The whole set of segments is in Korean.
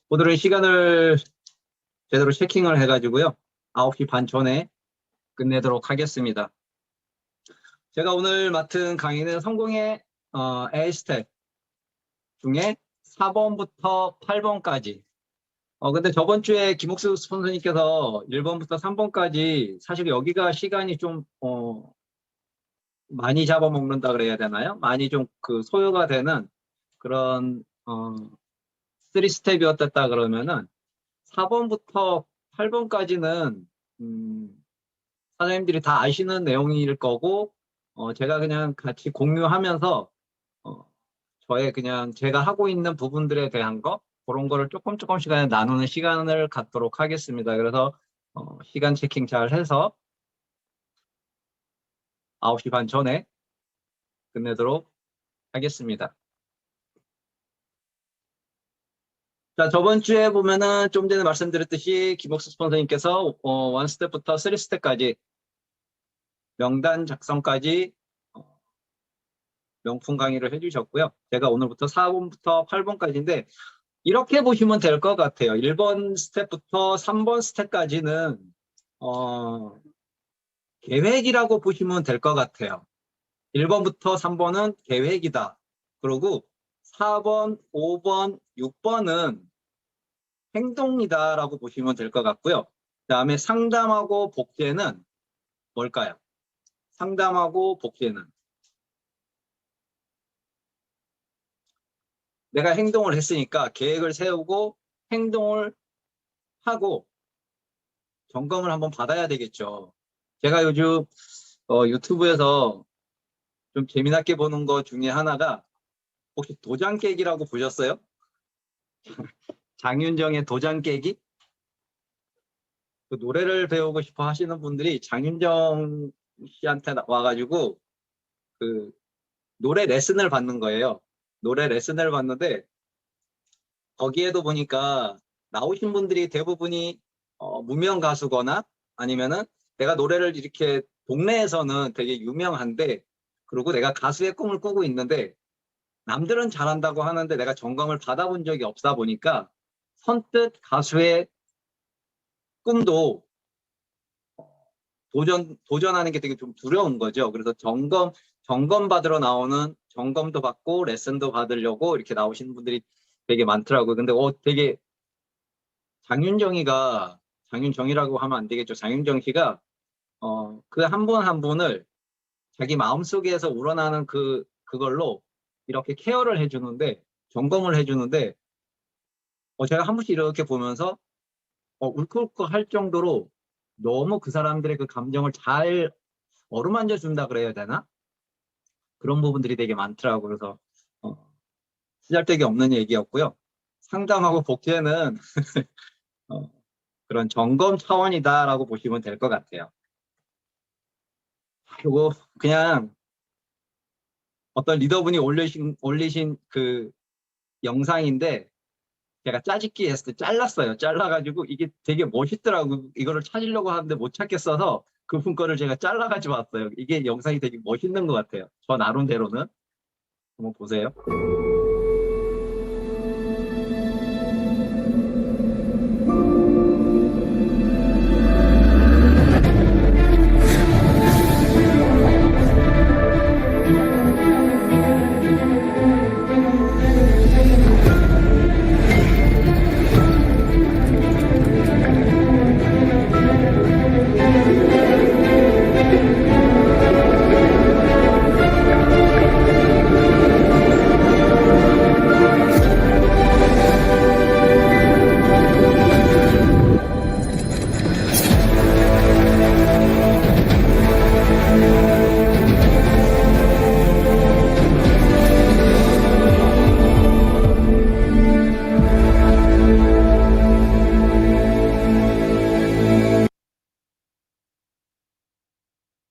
오늘은 시간을 제대로 체킹을 해가지고요. 9시 반 전에 끝내도록 하겠습니다. 제가 오늘 맡은 강의는 성공의 A스텝 중에 4번부터 8번까지. 근데 저번 주에 김옥수 선생님께서 1번부터 3번까지 사실 여기가 시간이 좀 많이 잡아먹는다 그래야 되나요? 많이 좀 그 소요가 되는 그런 3스텝이었다 그러면은 4번부터 8번까지는 사장님들이 다 아시는 내용일 거고 제가 그냥 같이 공유하면서 저의 그냥 제가 하고 있는 부분들에 대한 거 그런 거를 조금씩 나누는 시간을 갖도록 하겠습니다. 그래서 시간 체킹 잘 해서 9시 반 전에 끝내도록 하겠습니다. 자, 저번 주에 보면은 좀 전에 말씀드렸듯이 김옥수 스폰서님께서 1스텝부터 3스텝까지 명단 작성까지 명품 강의를 해주셨고요. 제가 오늘부터 4번부터 8번까지인데 이렇게 보시면 될 것 같아요. 1번 스텝부터 3번 스텝까지는 계획이라고 보시면 될 것 같아요. 1번부터 3번은 계획이다. 그리고 4번, 5번, 6번은 행동이다라고 보시면 될 것 같고요. 그 다음에 상담하고 복제는 뭘까요? 상담하고 복제는 내가 행동을 했으니까 계획을 세우고 행동을 하고 점검을 한번 받아야 되겠죠. 제가 요즘 유튜브에서 좀 재미나게 보는 것 중에 하나가 혹시 도장 깨기라고 보셨어요? 장윤정의 도장 깨기? 그 노래를 배우고 싶어 하시는 분들이 장윤정 씨한테 와가지고 그 노래 레슨을 받는 거예요. 노래 레슨을 받는데 거기에도 보니까 나오신 분들이 대부분이 무명 가수거나 아니면은 내가 노래를 이렇게 동네에서는 되게 유명한데 그리고 내가 가수의 꿈을 꾸고 있는데 남들은 잘한다고 하는데 내가 점검을 받아본 적이 없다 보니까 선뜻 가수의 꿈도 도전하는 게 되게 좀 두려운 거죠. 그래서 점검 받으러 나오는 점검도 받고 레슨도 받으려고 이렇게 나오시는 분들이 되게 많더라고요. 근데 되게 장윤정이라고 하면 안 되겠죠. 장윤정 씨가 그 한 분 한 분을 자기 마음속에서 우러나는 그걸로 이렇게 케어를 해주는데 점검을 해주는데 제가 한 번씩 이렇게 보면서 울컥울컥 할 정도로 너무 그 사람들의 그 감정을 잘 어루만져 준다 그래야 되나? 그런 부분들이 되게 많더라고요. 그래서 쓰잘데기 없는 얘기였고요. 상담하고 복제는 그런 점검 차원이다라고 보시면 될 것 같아요. 그리고 그냥 어떤 리더분이 올리신 그 영상인데 제가 짜집기 했을 때 잘랐어요. 잘라가지고 이게 되게 멋있더라고요. 이거를 찾으려고 하는데 못 찾겠어서 그분 거를 제가 잘라가지고 왔어요. 이게 영상이 되게 멋있는 것 같아요. 저 나름대로는. 한번 보세요.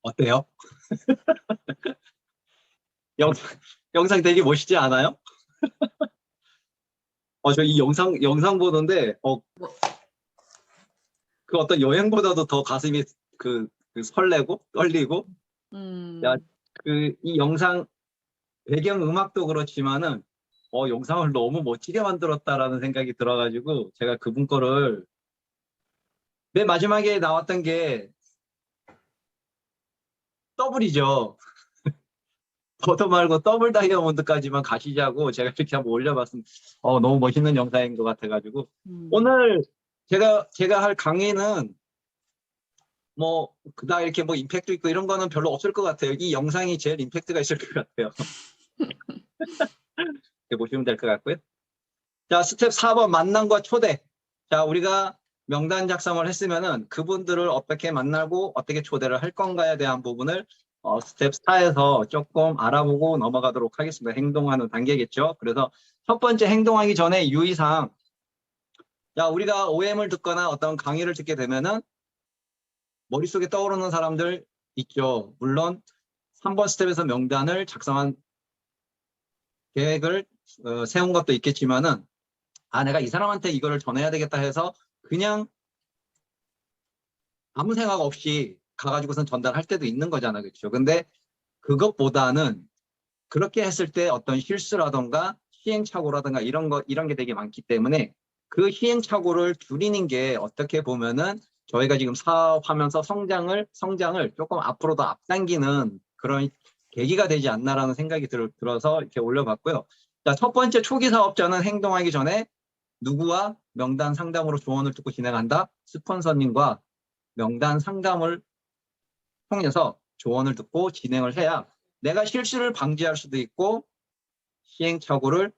어때요? 영상 되게 멋있지 않아요? 저 이 영상 보는데 그 어떤 여행보다도 더 가슴이 그 설레고 떨리고 야, 이 영상 배경 음악도 그렇지만은 영상을 너무 멋지게 만들었다라는 생각이 들어가지고 제가 그분 거를 맨 마지막에 나왔던 게 더블이죠. 버터 말고 더블 다이아몬드까지만 가시자고 제가 이렇게 한번 올려봤습니다. 너무 멋있는 영상인 것 같아가지고 오늘 제가 할 강의는 뭐 그닥 이렇게 뭐 임팩트 있고 이런 거는 별로 없을 것 같아요. 이 영상이 제일 임팩트가 있을 것 같아요. 이렇게 보시면 될 것 같고요. 자, 스텝 4번 만남과 초대. 자, 우리가 명단 작성을 했으면은 그분들을 어떻게 만나고 어떻게 초대를 할 건가에 대한 부분을 스텝 4에서 조금 알아보고 넘어가도록 하겠습니다. 행동하는 단계겠죠. 그래서 첫 번째 행동하기 전에 유의사항. 자, 우리가 OM을 듣거나 어떤 강의를 듣게 되면은 머릿속에 떠오르는 사람들 있죠. 물론 3번 스텝에서 명단을 작성한 계획을 세운 것도 있겠지만은 내가 이 사람한테 이거를 전해야 되겠다 해서 그냥 아무 생각 없이 가가지고선 전달할 때도 있는 거잖아. 그렇죠? 근데 그것보다는 그렇게 했을 때 어떤 실수라던가 시행착오라든가 이런 게 되게 많기 때문에 그 시행착오를 줄이는 게 어떻게 보면은 저희가 지금 사업하면서 성장을 조금 앞으로 더 앞당기는 그런 계기가 되지 않나라는 생각이 들어서 이렇게 올려봤고요. 자, 첫 번째 초기 사업자는 행동하기 전에 누구와 명단 상담으로 조언을 듣고 진행한다. 스폰서님과 명단 상담을 통해서 조언을 듣고 진행을 해야 내가 실수를 방지할 수도 있고 시행착오를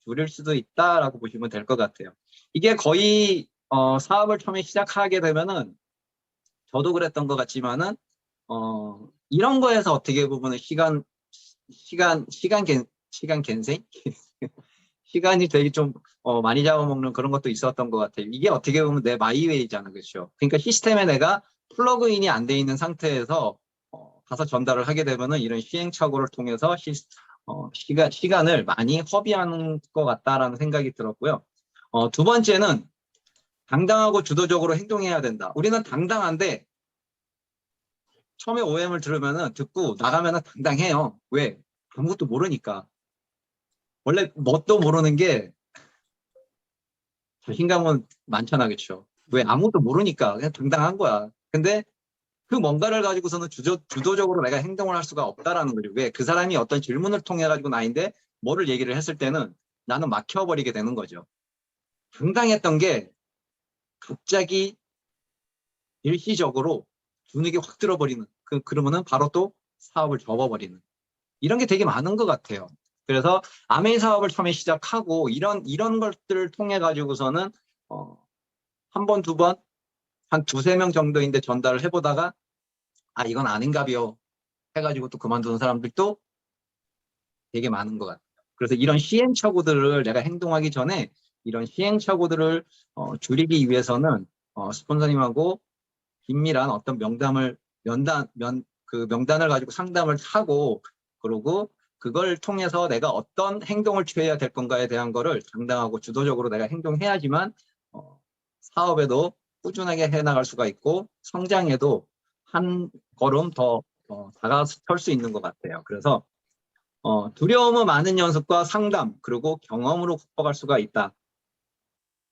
줄일 수도 있다라고 보시면 될 것 같아요. 이게 거의 사업을 처음에 시작하게 되면은 저도 그랬던 것 같지만은 이런 거에서 어떻게 보면은 시간 갠생 시간이 되게 좀 많이 잡아먹는 그런 것도 있었던 것 같아요. 이게 어떻게 보면 내 마이웨이잖아, 그렇죠? 그러니까 시스템에 내가 플러그인이 안 돼 있는 상태에서 가서 전달을 하게 되면은 이런 시행착오를 통해서 시간을 많이 허비하는 것 같다라는 생각이 들었고요. 두 번째는 당당하고 주도적으로 행동해야 된다. 우리는 당당한데 처음에 OM을 들으면은 듣고 나가면은 당당해요. 왜? 아무것도 모르니까. 원래 뭣도 모르는 게 자신감은 많잖아, 그렇죠? 왜? 아무것도 모르니까 그냥 당당한 거야. 근데 그 뭔가를 가지고서는 주도적으로 내가 행동을 할 수가 없다라는 거죠. 왜? 그 사람이 어떤 질문을 통해 가지고 나인데 뭐를 얘기를 했을 때는 나는 막혀버리게 되는 거죠. 당당했던 게 갑자기 일시적으로 분위기 확 들어버리는 그러면은 바로 또 사업을 접어버리는 이런 게 되게 많은 것 같아요. 그래서 아메이 사업을 처음에 시작하고 이런 것들을 통해 가지고서는 한 번, 두 번, 한 두세 명 정도인데 전달을 해보다가 이건 아닌가비요 해가지고 또 그만두는 사람들도 되게 많은 것 같아요. 그래서 이런 시행착오들을 내가 행동하기 전에 이런 시행착오들을 줄이기 위해서는 스폰서님하고 긴밀한 어떤 그 명단을 가지고 상담을 하고 그러고 그걸 통해서 내가 어떤 행동을 취해야 될 건가에 대한 거를 당당하고 주도적으로 내가 행동해야지만 사업에도 꾸준하게 해나갈 수가 있고 성장에도 한 걸음 더 다가설 수 있는 것 같아요. 그래서 두려움은 많은 연습과 상담 그리고 경험으로 극복할 수가 있다.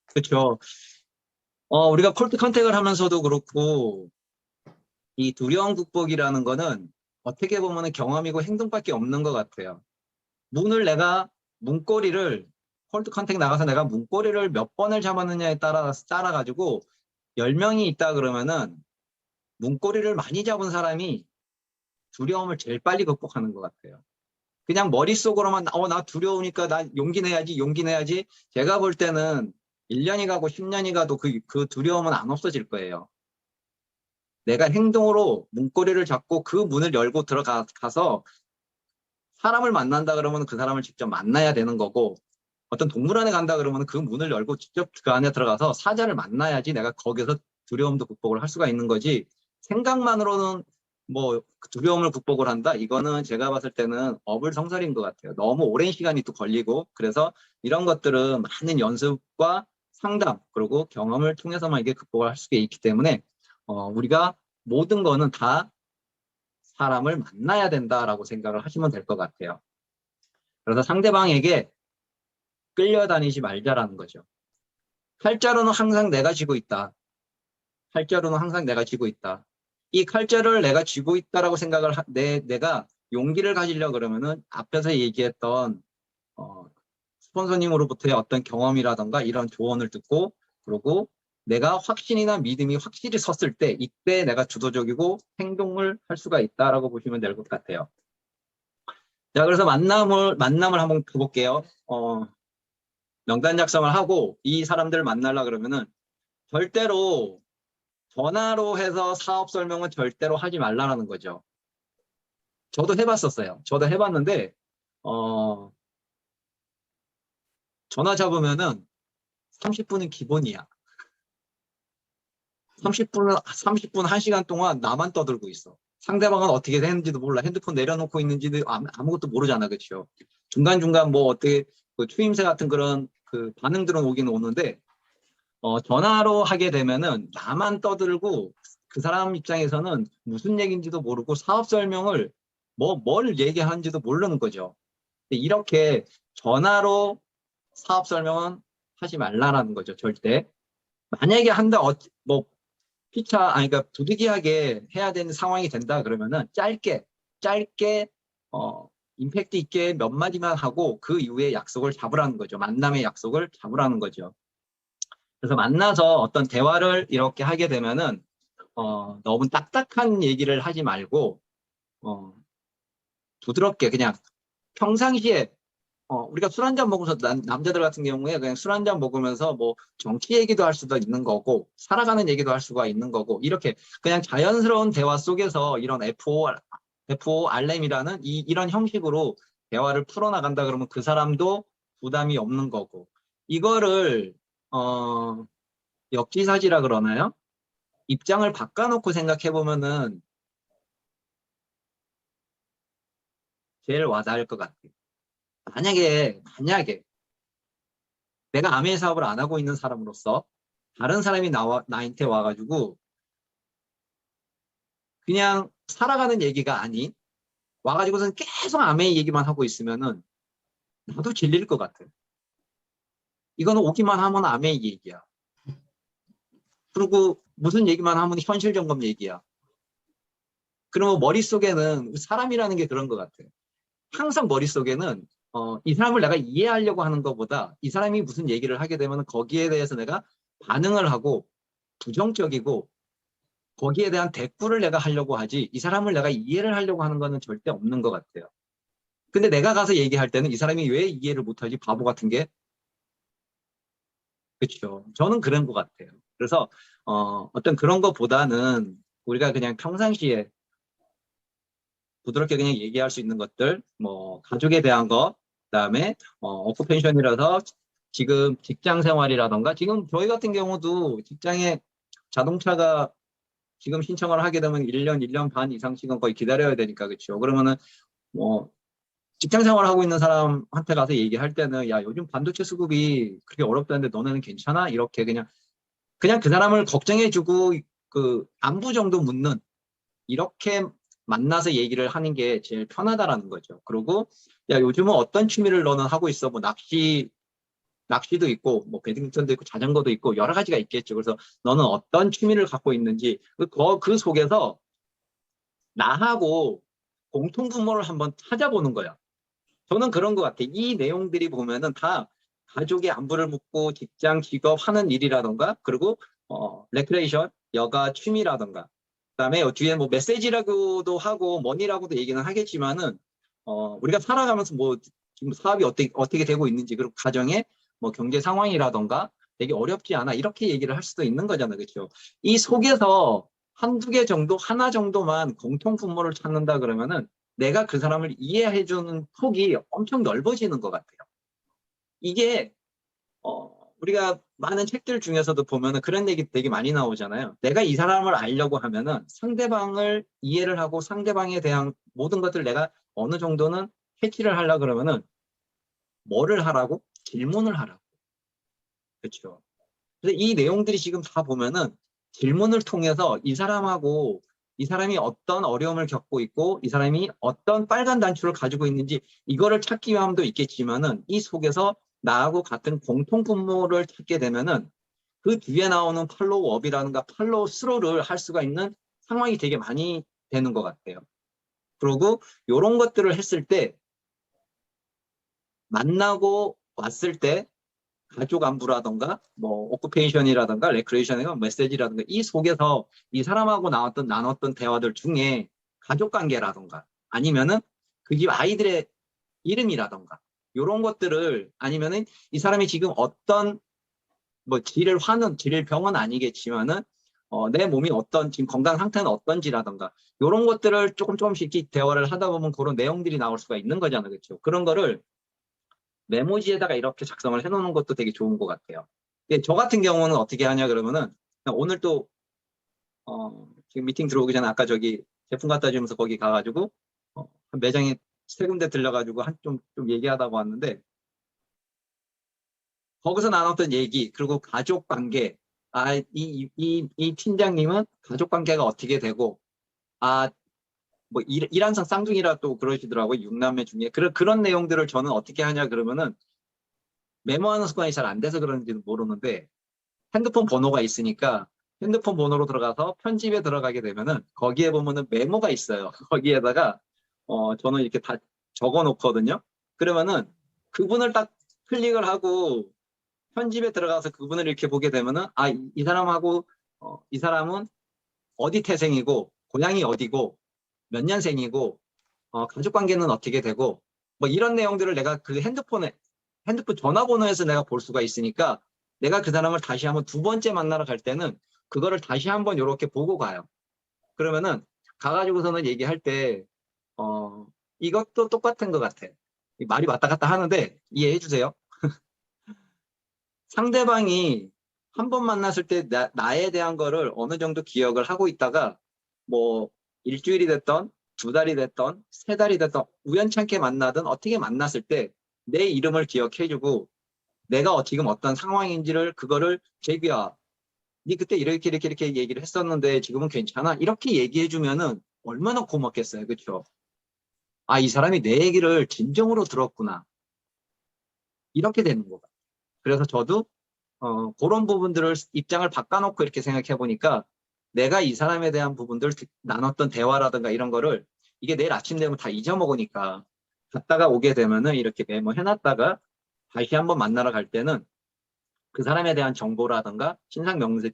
그렇죠. 우리가 콜트 컨택을 하면서도 그렇고 이 두려움 극복이라는 거는 어떻게 보면 경험이고 행동밖에 없는 것 같아요. 문고리를 콜트 컨택 나가서 내가 문고리를 몇 번을 잡았느냐에 따라 가지고 10명이 있다 그러면은 문고리를 많이 잡은 사람이 두려움을 제일 빨리 극복하는 것 같아요. 그냥 머릿속으로만 나 두려우니까 나 용기 내야지. 제가 볼 때는 1년이 가고 10년이 가도 그 두려움은 안 없어질 거예요. 내가 행동으로 문고리를 잡고 그 문을 열고 들어가서 사람을 만난다 그러면 그 사람을 직접 만나야 되는 거고 어떤 동물원에 간다 그러면 그 문을 열고 직접 그 안에 들어가서 사자를 만나야지 내가 거기서 두려움도 극복을 할 수가 있는 거지 생각만으로는 뭐 두려움을 극복을 한다? 이거는 제가 봤을 때는 어불성설인 것 같아요. 너무 오랜 시간이 또 걸리고 그래서 이런 것들은 많은 연습과 상담 그리고 경험을 통해서만 이게 극복을 할 수가 있기 때문에 우리가 모든 거는 다 사람을 만나야 된다라고 생각을 하시면 될 것 같아요. 그래서 상대방에게 끌려다니지 말자라는 거죠. 칼자루는 항상 내가 쥐고 있다. 칼자루는 항상 내가 쥐고 있다. 이 칼자루를 내가 쥐고 있다라고 생각을 내가 용기를 가지려 그러면은 앞에서 얘기했던 스폰서님으로부터의 어떤 경험이라던가 이런 조언을 듣고, 그리고 내가 확신이나 믿음이 확실히 섰을 때 이때 내가 주도적이고 행동을 할 수가 있다라고 보시면 될 것 같아요. 자, 그래서 만남을 한번 가볼게요. 명단 작성을 하고 이 사람들 만나려 그러면은 절대로 전화로 해서 사업 설명은 절대로 하지 말라는 거죠. 저도 해봤었어요. 저도 해봤는데 전화 잡으면은 30분은 기본이야. 30분, 1시간 동안 나만 떠들고 있어. 상대방은 어떻게 했는지도 몰라. 핸드폰 내려놓고 있는지도 아무것도 모르잖아. 그렇죠? 중간중간 뭐 어떻게 추임새 같은 그런 그 반응들은 오긴 오는데 전화로 하게 되면은 나만 떠들고 그 사람 입장에서는 무슨 얘기인지도 모르고 사업 설명을 뭘 얘기하는지도 모르는 거죠. 이렇게 전화로 사업 설명은 하지 말라는 거죠. 절대. 만약에 한다, 그러니까 부득이하게 해야 되는 상황이 된다 그러면은 짧게, 임팩트 있게 몇 마디만 하고 그 이후에 약속을 잡으라는 거죠. 만남의 약속을 잡으라는 거죠. 그래서 만나서 어떤 대화를 이렇게 하게 되면은, 너무 딱딱한 얘기를 하지 말고, 부드럽게 그냥 평상시에 우리가 술 한잔 먹으면서 남자들 같은 경우에 그냥 술 한잔 먹으면서 뭐 정치 얘기도 할 수도 있는 거고 살아가는 얘기도 할 수가 있는 거고 이렇게 그냥 자연스러운 대화 속에서 이런 FORM이라는 이런 형식으로 대화를 풀어나간다 그러면 그 사람도 부담이 없는 거고 이거를 역지사지라 그러나요? 입장을 바꿔놓고 생각해 보면은 제일 와닿을 것 같아요. 만약에 내가 아메 사업을 안 하고 있는 사람으로서 다른 사람이 나한테 와가지고 그냥 살아가는 얘기가 아닌 와가지고선 계속 아메 얘기만 하고 있으면은 나도 질릴 것 같아. 이거는 오기만 하면 아메 얘기야. 그리고 무슨 얘기만 하면 현실 점검 얘기야. 그러면 머릿속에는 사람이라는 게 그런 것 같아. 항상 머릿속에는 이 사람을 내가 이해하려고 하는 것보다 이 사람이 무슨 얘기를 하게 되면 거기에 대해서 내가 반응을 하고 부정적이고 거기에 대한 대꾸를 내가 하려고 하지 이 사람을 내가 이해를 하려고 하는 거는 절대 없는 것 같아요. 근데 내가 가서 얘기할 때는 이 사람이 왜 이해를 못하지 바보 같은 게 그렇죠. 저는 그런 것 같아요. 그래서 어떤 그런 것보다는 우리가 그냥 평상시에 부드럽게 그냥 얘기할 수 있는 것들 뭐 가족에 대한 거 그다음에 오쿠페이션이라서 지금 직장 생활이라던가 지금 저희 같은 경우도 직장에 자동차가 지금 신청을 하게 되면 1년 반 이상씩은 거의 기다려야 되니까 그렇죠. 그러면은 뭐 직장 생활하고 있는 사람한테 가서 얘기할 때는 야 요즘 반도체 수급이 그렇게 어렵다는데 너네는 괜찮아? 이렇게 그냥 그 사람을 걱정해주고 그 안부 정도 묻는 이렇게 만나서 얘기를 하는 게 제일 편하다라는 거죠. 그리고 야 요즘은 어떤 취미를 너는 하고 있어? 뭐 낚시도 있고 뭐 배드민턴도 있고 자전거도 있고 여러 가지가 있겠죠. 그래서 너는 어떤 취미를 갖고 있는지 그 속에서 나하고 공통분모를 한번 찾아보는 거야. 저는 그런 것 같아요. 이 내용들이 보면은 다 가족의 안부를 묻고 직장, 직업 하는 일이라던가 그리고 레크레이션, 여가 취미라던가 그다음에 뒤에 뭐 메시지라고도 하고 머니라고도 얘기는 하겠지만은 우리가 살아가면서 뭐 지금 사업이 어떻게 되고 있는지 그리고 가정의 뭐 경제 상황이라던가 되게 어렵지 않아 이렇게 얘기를 할 수도 있는 거잖아요. 그렇죠? 이 속에서 한두 개 정도 하나 정도만 공통분모를 찾는다 그러면은 내가 그 사람을 이해해주는 폭이 엄청 넓어지는 것 같아요. 이게 우리가 많은 책들 중에서도 보면은 그런 얘기 되게 많이 나오잖아요. 내가 이 사람을 알려고 하면은 상대방을 이해를 하고 상대방에 대한 모든 것들을 내가 어느 정도는 캐치를 하려고 그러면은 뭐를 하라고? 질문을 하라고. 그렇죠. 그래서 이 내용들이 지금 다 보면은 질문을 통해서 이 사람하고 이 사람이 어떤 어려움을 겪고 있고 이 사람이 어떤 빨간 단추를 가지고 있는지 이거를 찾기 위함도 있겠지만은 이 속에서 나하고 같은 공통 분모를 찾게 되면은 그 뒤에 나오는 팔로우업이라든가 팔로우스루를 할 수가 있는 상황이 되게 많이 되는 것 같아요. 그리고 이런 것들을 했을 때 만나고 왔을 때 가족 안부라든가 뭐 오쿠페이션이라든가 레크레이션이라든가 메시지라든가 이 속에서 이 사람하고 나눴던 대화들 중에 가족 관계라든가 아니면은 그 집 아이들의 이름이라든가 이런 것들을 아니면은 이 사람이 지금 어떤 뭐 질병은 아니겠지만은 내 몸이 어떤 지금 건강 상태는 어떤지라든가 이런 것들을 조금씩 대화를 하다 보면 그런 내용들이 나올 수가 있는 거잖아요. 그렇죠? 그런 거를 메모지에다가 이렇게 작성을 해놓는 것도 되게 좋은 것 같아요. 저 같은 경우는 어떻게 하냐 그러면은 오늘 또 지금 미팅 들어오기 전에 아까 저기 제품 갖다 주면서 거기 가가지고 한 매장에 세 군데 들려가지고 좀 얘기하다가 왔는데 거기서 나눴던 얘기 그리고 가족 관계 이 팀장님은 가족 관계가 어떻게 되고 뭐 일한상 쌍둥이라 또 그러시더라고요. 6남매 중에 그런 내용들을 저는 어떻게 하냐 그러면은 메모하는 습관이 잘 안 돼서 그런지는 모르는데 핸드폰 번호가 있으니까 핸드폰 번호로 들어가서 편집에 들어가게 되면은 거기에 보면은 메모가 있어요. 거기에다가 저는 이렇게 다 적어 놓거든요. 그러면은 그분을 딱 클릭을 하고 편집에 들어가서 그분을 이렇게 보게 되면은 이 사람하고 이 사람은 어디 태생이고 고향이 어디고 몇 년생이고 가족 관계는 어떻게 되고 뭐 이런 내용들을 내가 그 핸드폰 전화번호에서 내가 볼 수가 있으니까 내가 그 사람을 다시 한번 두 번째 만나러 갈 때는 그거를 다시 한번 이렇게 보고 가요. 그러면은 가가지고서는 얘기할 때 이것도 똑같은 것 같아. 말이 왔다 갔다 하는데 이해해 주세요. 상대방이 한 번 만났을 때 나에 대한 거를 어느 정도 기억을 하고 있다가 뭐 일주일이 됐던 두 달이 됐던 세 달이 됐던 우연찮게 만나든 어떻게 만났을 때 내 이름을 기억해주고 내가 지금 어떤 상황인지를 그거를 재규야 니 그때 이렇게 얘기를 했었는데 지금은 괜찮아 이렇게 얘기해주면은 얼마나 고맙겠어요. 그렇죠? 이 사람이 내 얘기를 진정으로 들었구나 이렇게 되는 거 같아요. 그래서 저도 그런 부분들을 입장을 바꿔놓고 이렇게 생각해 보니까 내가 이 사람에 대한 부분들 나눴던 대화라든가 이런 거를 이게 내일 아침 되면 다 잊어먹으니까 갔다가 오게 되면은 이렇게 메모해놨다가 다시 한번 만나러 갈 때는 그 사람에 대한 정보라든가 신상명을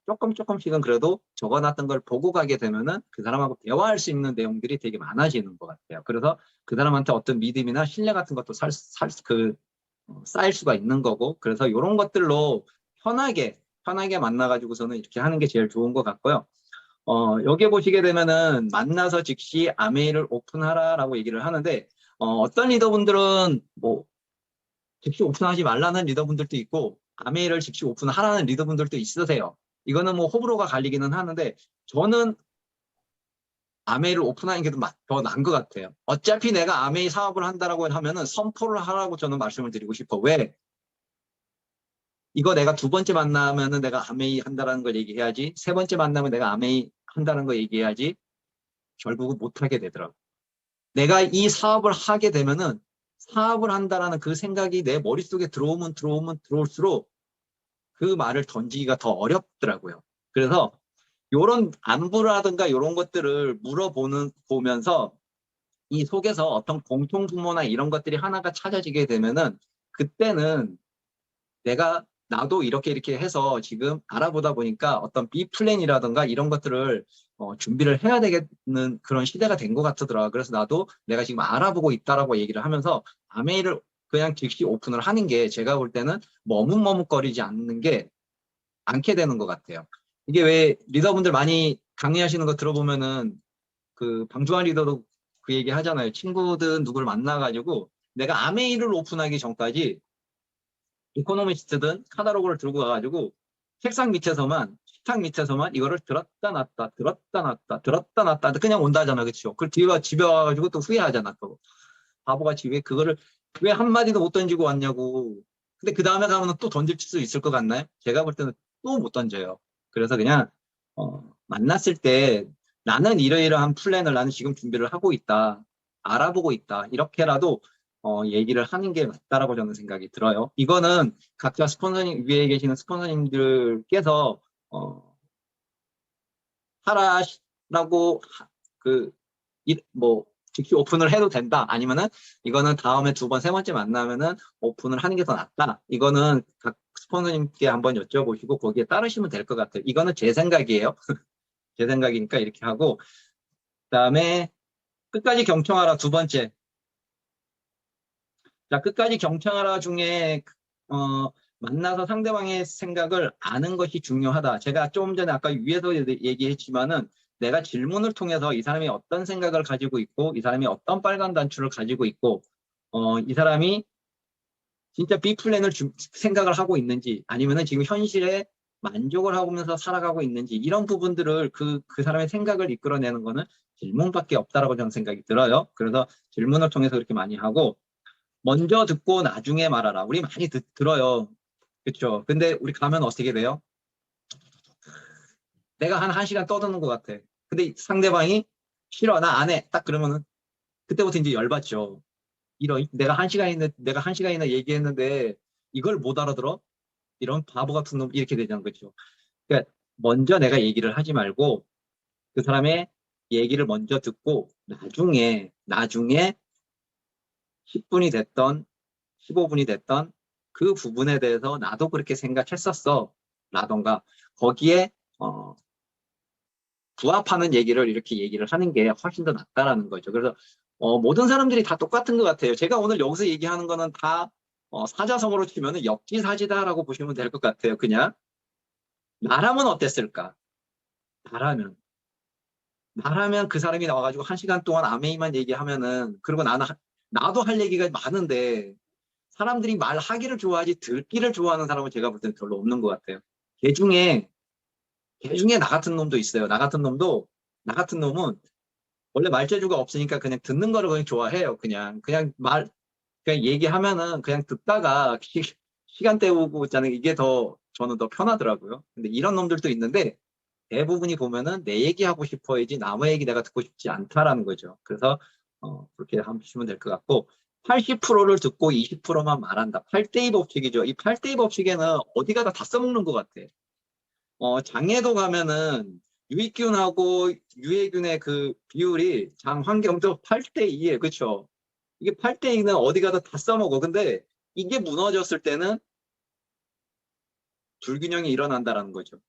조금씩은 그래도 적어놨던 걸 보고 가게 되면은 그 사람하고 대화할 수 있는 내용들이 되게 많아지는 것 같아요. 그래서 그 사람한테 어떤 믿음이나 신뢰 같은 것도 쌓일 수가 있는 거고 그래서 이런 것들로 편하게 만나가지고서는 이렇게 하는 게 제일 좋은 것 같고요. 여기 보시게 되면은 만나서 즉시 아메이를 오픈하라라고 얘기를 하는데 어떤 리더분들은 뭐 즉시 오픈하지 말라는 리더분들도 있고 아메이를 즉시 오픈하라는 리더분들도 있으세요. 이거는 뭐 호불호가 갈리기는 하는데 저는 아메이를 오픈하는 게 더 나은 것 같아요. 어차피 내가 아메이 사업을 한다라고 하면은 선포를 하라고 저는 말씀을 드리고 싶어. 왜? 이거 내가 두 번째 만나면은 내가 아메이 한다라는 걸 얘기해야지. 세 번째 만나면 내가 아메이 한다는 걸 얘기해야지. 결국은 못하게 되더라고. 내가 이 사업을 하게 되면은 사업을 한다라는 그 생각이 내 머릿속에 들어오면 들어올수록 그 말을 던지기가 더 어렵더라고요. 그래서 요런 안부라든가 요런 것들을 보면서 이 속에서 어떤 공통 분모나 이런 것들이 하나가 찾아지게 되면은 그때는 나도 이렇게 해서 지금 알아보다 보니까 어떤 B 플랜이라든가 이런 것들을 준비를 해야 되겠는 그런 시대가 된 것 같더라. 그래서 나도 내가 지금 알아보고 있다라고 얘기를 하면서 아메이를 그냥 즉시 오픈을 하는 게 제가 볼 때는 머뭇머뭇거리지 않게 되는 것 같아요. 이게 왜 리더분들 많이 강의하시는 거 들어보면은 그 방주환 리더도 그 얘기 하잖아요. 친구든 누구를 만나가지고 내가 아메이를 오픈하기 전까지 이코노미스트든 카탈로그를 들고 가가지고 책상 밑에서만 식탁 밑에서만 이거를 들었다 놨다 그냥 온다잖아. 그렇죠? 그 뒤에 집에 와가지고 또 후회하잖아. 또 바보같이 왜 한마디도 못 던지고 왔냐고. 근데 그 다음에 가면 또 던질 수 있을 것 같나요? 제가 볼 때는 또 못 던져요. 그래서 그냥 만났을 때 나는 이러이러한 플랜을 나는 지금 준비를 하고 있다. 알아보고 있다. 이렇게라도 얘기를 하는 게 맞다라고 저는 생각이 들어요. 이거는 각자 스폰서님, 위에 계시는 스폰서님들께서, 하라라고, 그, 뭐, 즉시 오픈을 해도 된다. 아니면은, 이거는 다음에 두 번, 세 번째 만나면은 오픈을 하는 게 더 낫다. 이거는 각 스폰서님께 한번 여쭤보시고 거기에 따르시면 될 것 같아요. 이거는 제 생각이에요. 제 생각이니까 이렇게 하고, 그다음에 끝까지 경청하라 두 번째. 자, 끝까지 경청하라 중에 만나서 상대방의 생각을 아는 것이 중요하다. 제가 좀 전에 아까 위에서 얘기했지만은 내가 질문을 통해서 이 사람이 어떤 생각을 가지고 있고 이 사람이 어떤 빨간 단추를 가지고 있고 이 사람이 진짜 B 플랜을 생각을 하고 있는지 아니면은 지금 현실에 만족을 하면서 살아가고 있는지 이런 부분들을 그 사람의 생각을 이끌어내는 거는 질문밖에 없다라고 저는 생각이 들어요. 그래서 질문을 통해서 그렇게 많이 하고 먼저 듣고 나중에 말하라. 우리 많이 들어요. 그렇죠? 근데 우리 가면 어떻게 돼요? 내가 한 1시간 떠드는 것 같아. 근데 상대방이 싫어, 나 안 해. 딱 그러면은 그때부터 이제 열받죠. 이런 내가 1시간이나 얘기했는데 이걸 못 알아들어? 이런 바보 같은 놈 이렇게 되는 거죠. 그러니까 먼저 내가 얘기를 하지 말고 그 사람의 얘기를 먼저 듣고 나중에 10분이 됐던 15분이 됐던 그 부분에 대해서 나도 그렇게 생각했었어. 라던가 거기에 부합하는 얘기를 이렇게 얘기를 하는 게 훨씬 더 낫다라는 거죠. 그래서 모든 사람들이 다 똑같은 것 같아요. 제가 오늘 여기서 얘기하는 거는 다 사자성어로 치면은 역지사지다라고 보시면 될 것 같아요. 그냥 나라면 어땠을까? 나라면 나라면 그 사람이 나와가지고 1시간 동안 아메이만 얘기하면은 그리고 나도 할 얘기가 많은데 사람들이 말하기를 좋아하지 듣기를 좋아하는 사람은 제가 볼 때는 별로 없는 것 같아요. 개 중에 나 같은 놈도 있어요. 나 같은 놈은 원래 말재주가 없으니까 그냥 듣는 거를 그냥 좋아해요. 그냥 얘기하면은 그냥 듣다가 시간 때우고 있잖아요. 이게 저는 더 편하더라고요. 근데 이런 놈들도 있는데 대부분이 보면은 내 얘기하고 싶어야지 남의 얘기 내가 듣고 싶지 않다라는 거죠. 그래서 그렇게 하시면 될 것 같고 80%를 듣고 20%만 말한다. 8대2 법칙이죠. 이 8대2 법칙에는 어디 가다 다 써먹는 것 같아. 장에도 가면은 유익균하고 유해균의 그 비율이 장 환경도 8대2에 그렇죠. 이게 8대2는 어디 가다 다 써먹어. 근데 이게 무너졌을 때는 불균형이 일어난다라는 거죠.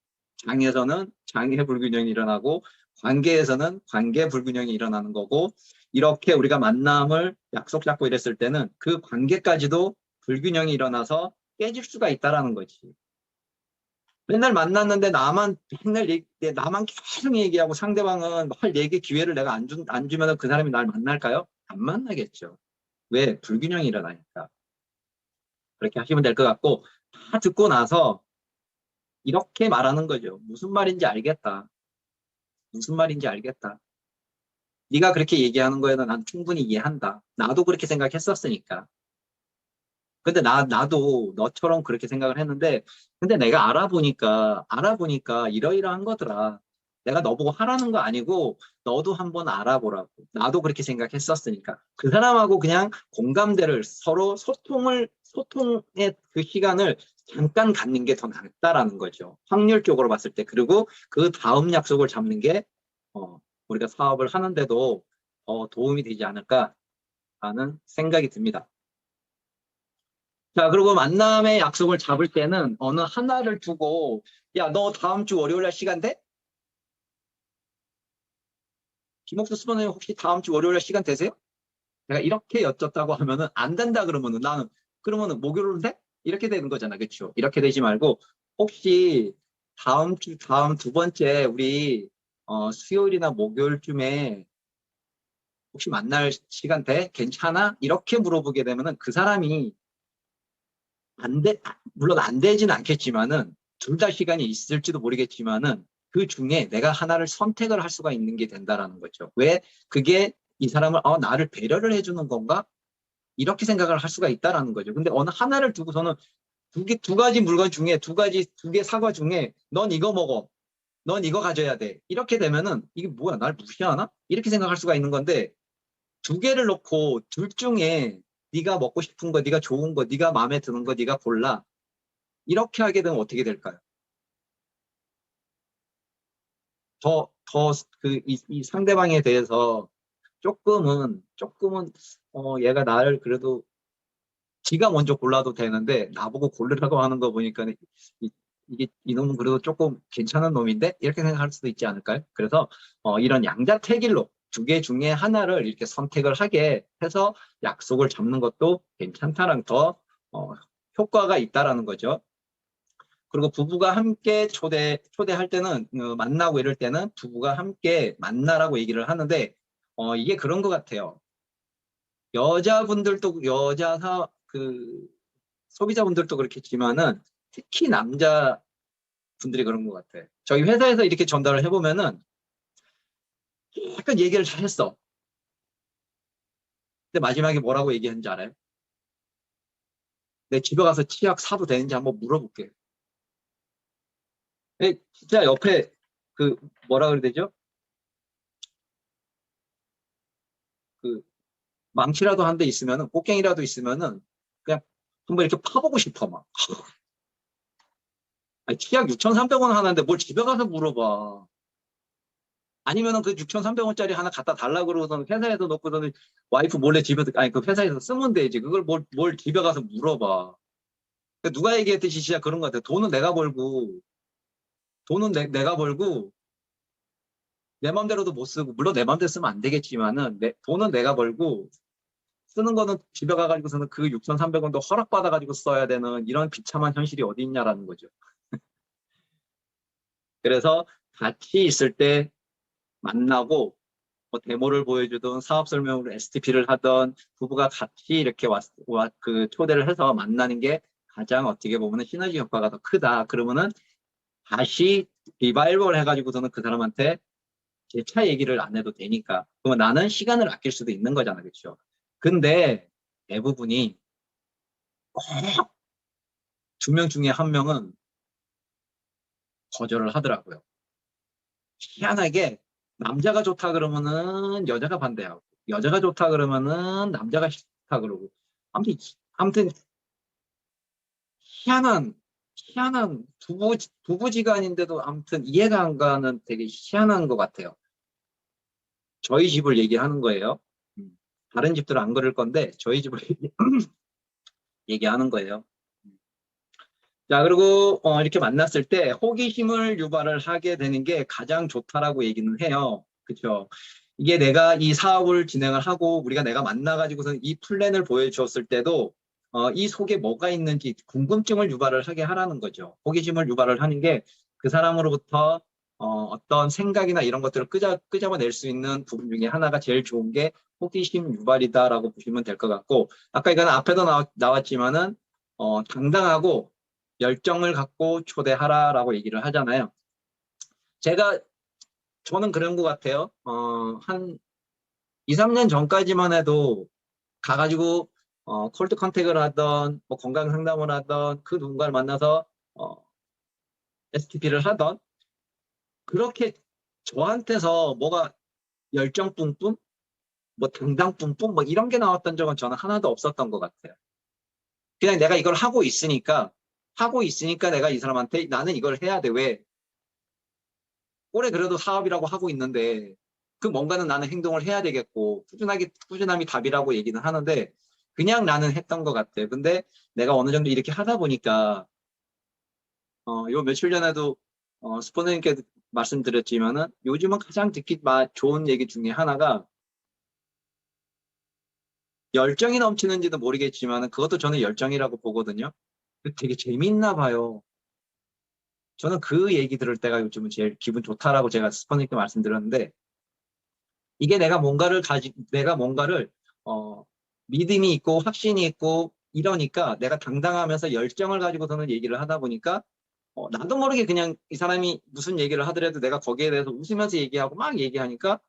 장에서는 장애 불균형이 일어나고 관계에서는 관계 불균형이 일어나는 거고 이렇게 우리가 만남을 약속 잡고 이랬을 때는 그 관계까지도 불균형이 일어나서 깨질 수가 있다라는 거지. 맨날 만났는데 나만 계속 얘기하고 상대방은 할 얘기 기회를 내가 안 주면 그 사람이 날 만날까요? 안 만나겠죠. 왜? 불균형이 일어나니까. 그렇게 하시면 될 것 같고 다 듣고 나서 이렇게 말하는 거죠. 무슨 말인지 알겠다. 무슨 말인지 알겠다. 네가 그렇게 얘기하는 거에는 난 충분히 이해한다. 나도 그렇게 생각했었으니까. 근데 나도 너처럼 그렇게 생각을 했는데, 근데 내가 알아보니까 이러이러한 거더라. 내가 너보고 하라는 거 아니고, 너도 한번 알아보라고. 나도 그렇게 생각했었으니까. 그 사람하고 그냥 공감대를 서로 소통의 그 시간을 잠깐 갖는 게 더 낫다라는 거죠. 확률적으로 봤을 때. 그리고 그 다음 약속을 잡는 게, 어, 우리가 사업을 하는데도 도움이 되지 않을까 하는 생각이 듭니다. 자, 그리고 만남의 약속을 잡을 때는 어느 하나를 두고, 야, 너 다음 주 월요일 날 시간 돼? 김옥수 수반님 혹시 다음 주 월요일 날 시간 되세요? 내가 이렇게 여쭙다고 하면은 안 된다 그러면은 그러면은 목요일 돼? 이렇게 되는 거잖아. 그렇죠? 이렇게 되지 말고, 혹시 다음 두 번째 우리 수요일이나 목요일쯤에 혹시 만날 시간 돼? 괜찮아? 이렇게 물어보게 되면은 그 사람이 물론 안 되지는 않겠지만은, 둘 다 시간이 있을지도 모르겠지만은, 그 중에 내가 하나를 선택을 할 수가 있는 게 된다라는 거죠. 왜? 그게 이 사람을, 나를 배려를 해주는 건가? 이렇게 생각을 할 수가 있다라는 거죠. 근데 어느 하나를 두고서는 두 가지 물건 중에 두 개 사과 중에 넌 이거 먹어. 넌 이거 가져야 돼. 이렇게 되면은 이게 뭐야? 날 무시하나? 이렇게 생각할 수가 있는 건데 두 개를 놓고 둘 중에 네가 먹고 싶은 거, 네가 좋은 거, 네가 마음에 드는 거, 네가 골라. 이렇게 하게 되면 어떻게 될까요? 이 상대방에 대해서 조금은, 얘가 나를 그래도 지가 먼저 골라도 되는데, 나보고 고르라고 하는 거 보니까, 이놈은 그래도 조금 괜찮은 놈인데? 이렇게 생각할 수도 있지 않을까요? 그래서, 이런 양자택일로 두 개 중에 하나를 이렇게 선택을 하게 해서 약속을 잡는 것도 괜찮다는 더, 효과가 있다라는 거죠. 그리고 부부가 함께 초대할 때는, 만나고 이럴 때는 부부가 함께 만나라고 얘기를 하는데, 이게 그런 것 같아요. 여자분들도, 소비자분들도 그렇겠지만은, 특히 남자분들이 그런 것 같아요. 저희 회사에서 이렇게 전달을 해보면은, 약간 얘기를 잘 했어. 근데 마지막에 뭐라고 얘기했는지 알아요? 내 집에 가서 치약 사도 되는지 한번 물어볼게. 진짜 옆에, 그, 뭐라 그래야 되죠? 그, 망치라도 한 대 있으면은, 꽃갱이라도 있으면은, 그냥 한번 이렇게 파보고 싶어, 막. 아니, 치약 6,300원 하는데 뭘 집에 가서 물어봐. 아니면은 그 6,300원짜리 하나 갖다 달라고 그러고서는 회사에서 놓고서는 와이프 몰래 집에서, 아니, 그 회사에서 쓰면 되지. 그걸 뭘 집에 가서 물어봐. 그러니까 누가 얘기했듯이 진짜 그런 것 같아. 내가 벌고, 내 맘대로도 못 쓰고, 물론 내 맘대로 쓰면 안 되겠지만은, 돈은 내가 벌고, 쓰는 거는 집에 가가지고서는 그 6,300원도 허락받아가지고 써야 되는 이런 비참한 현실이 어디 있냐라는 거죠. 그래서 같이 있을 때 만나고, 뭐 데모를 보여주든 사업 설명으로 STP를 하던 부부가 같이 이렇게 그 초대를 해서 만나는 게 가장 어떻게 보면 시너지 효과가 더 크다. 그러면은 다시 리바이벌 해가지고서는 그 사람한테 재차 얘기를 안 해도 되니까. 그러면 나는 시간을 아낄 수도 있는 거잖아. 그렇죠? 근데 대부분이 꼭 두 명 중에 한 명은 거절을 하더라고요. 희한하게 남자가 좋다 그러면은 여자가 반대하고 여자가 좋다 그러면은 남자가 싫다 그러고 아무튼 희한한 부부지간인데도 아무튼 이해가 안 가는 되게 희한한 것 같아요. 저희 집을 얘기하는 거예요. 다른 집들은 안 그럴 건데 저희 집을 얘기하는 거예요. 자, 그리고 이렇게 만났을 때 호기심을 유발을 하게 되는 게 가장 좋다라고 얘기는 해요. 그렇죠? 이게 내가 이 사업을 진행을 하고 내가 만나가지고서 이 플랜을 보여주었을 때도 이 속에 뭐가 있는지 궁금증을 유발을 하게 하라는 거죠. 호기심을 유발을 하는 게 그 사람으로부터 어떤 생각이나 이런 것들을 끄잡아낼 수 있는 부분 중에 하나가 제일 좋은 게 호기심 유발이다라고 보시면 될 것 같고 아까 이거는 앞에도 나왔지만은 당당하고 열정을 갖고 초대하라라고 얘기를 하잖아요. 저는 그런 것 같아요. 한 2, 3년 전까지만 해도 가가지고 콜드 컨택을 하던 뭐 건강 상담을 하던 그 누군가를 만나서 어, STP를 하던 그렇게 저한테서 뭐가 열정 뿜뿜, 뭐 당당 뿜뿜 뭐 이런 게 나왔던 적은 저는 하나도 없었던 것 같아요. 그냥 내가 이걸 하고 있으니까 내가 이 사람한테 나는 이걸 해야 돼. 왜? 올해 그래도 사업이라고 하고 있는데 그 뭔가는 나는 행동을 해야 되겠고 꾸준함이 답이라고 얘기는 하는데 그냥 나는 했던 것 같아. 근데 내가 어느 정도 이렇게 하다 보니까 요 며칠 전에도 스포너님께 말씀드렸지만은 요즘은 가장 듣기 좋은 얘기 중에 하나가 열정이 넘치는지도 모르겠지만은 그것도 저는 열정이라고 보거든요. 되게 재밌나 봐요. 저는 그 얘기 들을 때가 요즘은 제일 기분 좋다라고 제가 스포너님께 말씀드렸는데 이게 내가 뭔가를, 어, 믿음이 있고 확신이 있고 이러니까 내가 당당하면서 열정을 가지고서는 얘기를 하다 보니까, 나도 모르게 그냥 이 사람이 무슨 얘기를 하더라도 내가 거기에 대해서 웃으면서 얘기하고 막 얘기하니까,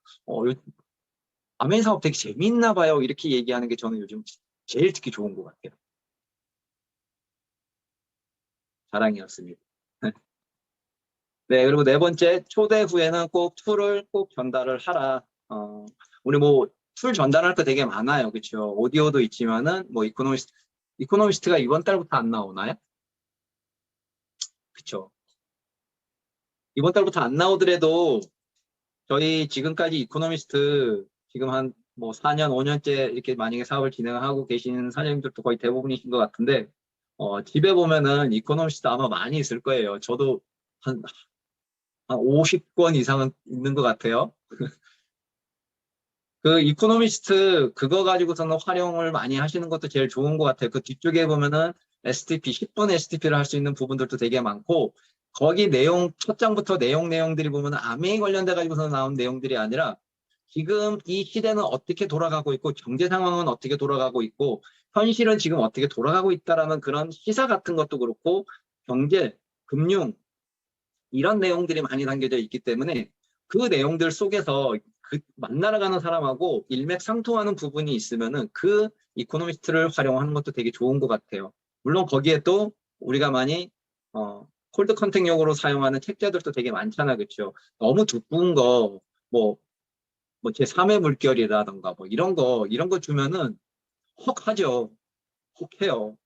아멘 사업 되게 재밌나 봐요. 이렇게 얘기하는 게 저는 요즘 제일 듣기 좋은 것 같아요. 자랑이었습니다. 네, 그리고 네 번째, 초대 후에는 꼭 툴을 꼭 전달을 하라. 우리 뭐, 툴 전달할 거 되게 많아요. 그렇죠? 오디오도 있지만은 뭐 이코노미스트가 이번 달부터 안 나오나요? 그렇죠? 이번 달부터 안 나오더라도 저희 지금까지 이코노미스트 지금 한 뭐 4년, 5년째 이렇게 만약에 사업을 진행하고 계시는 사장님들도 거의 대부분이신 것 같은데 집에 보면은 이코노미스트 아마 많이 있을 거예요. 저도 한 50권 이상은 있는 것 같아요. 그 이코노미스트 그거 가지고서는 활용을 많이 하시는 것도 제일 좋은 것 같아요. 그 뒤쪽에 보면은 STP, 10분 STP를 할 수 있는 부분들도 되게 많고 거기 내용, 첫 장부터 내용들이 보면은 암에 관련돼 가지고서 나온 내용들이 아니라 지금 이 시대는 어떻게 돌아가고 있고 경제 상황은 어떻게 돌아가고 있고 현실은 지금 어떻게 돌아가고 있다라는 그런 시사 같은 것도 그렇고 경제, 금융 이런 내용들이 많이 담겨져 있기 때문에 그 내용들 속에서 그 만나러 가는 사람하고 일맥상통하는 부분이 있으면은 그 이코노미스트를 활용하는 것도 되게 좋은 것 같아요. 물론 거기에 또 우리가 많이 콜드 컨택용으로 사용하는 책자들도 되게 많잖아, 그렇죠? 너무 두꺼운 거, 뭐 제3의 물결이라던가 뭐 이런 거 주면은 헉 하죠. 헉 해요.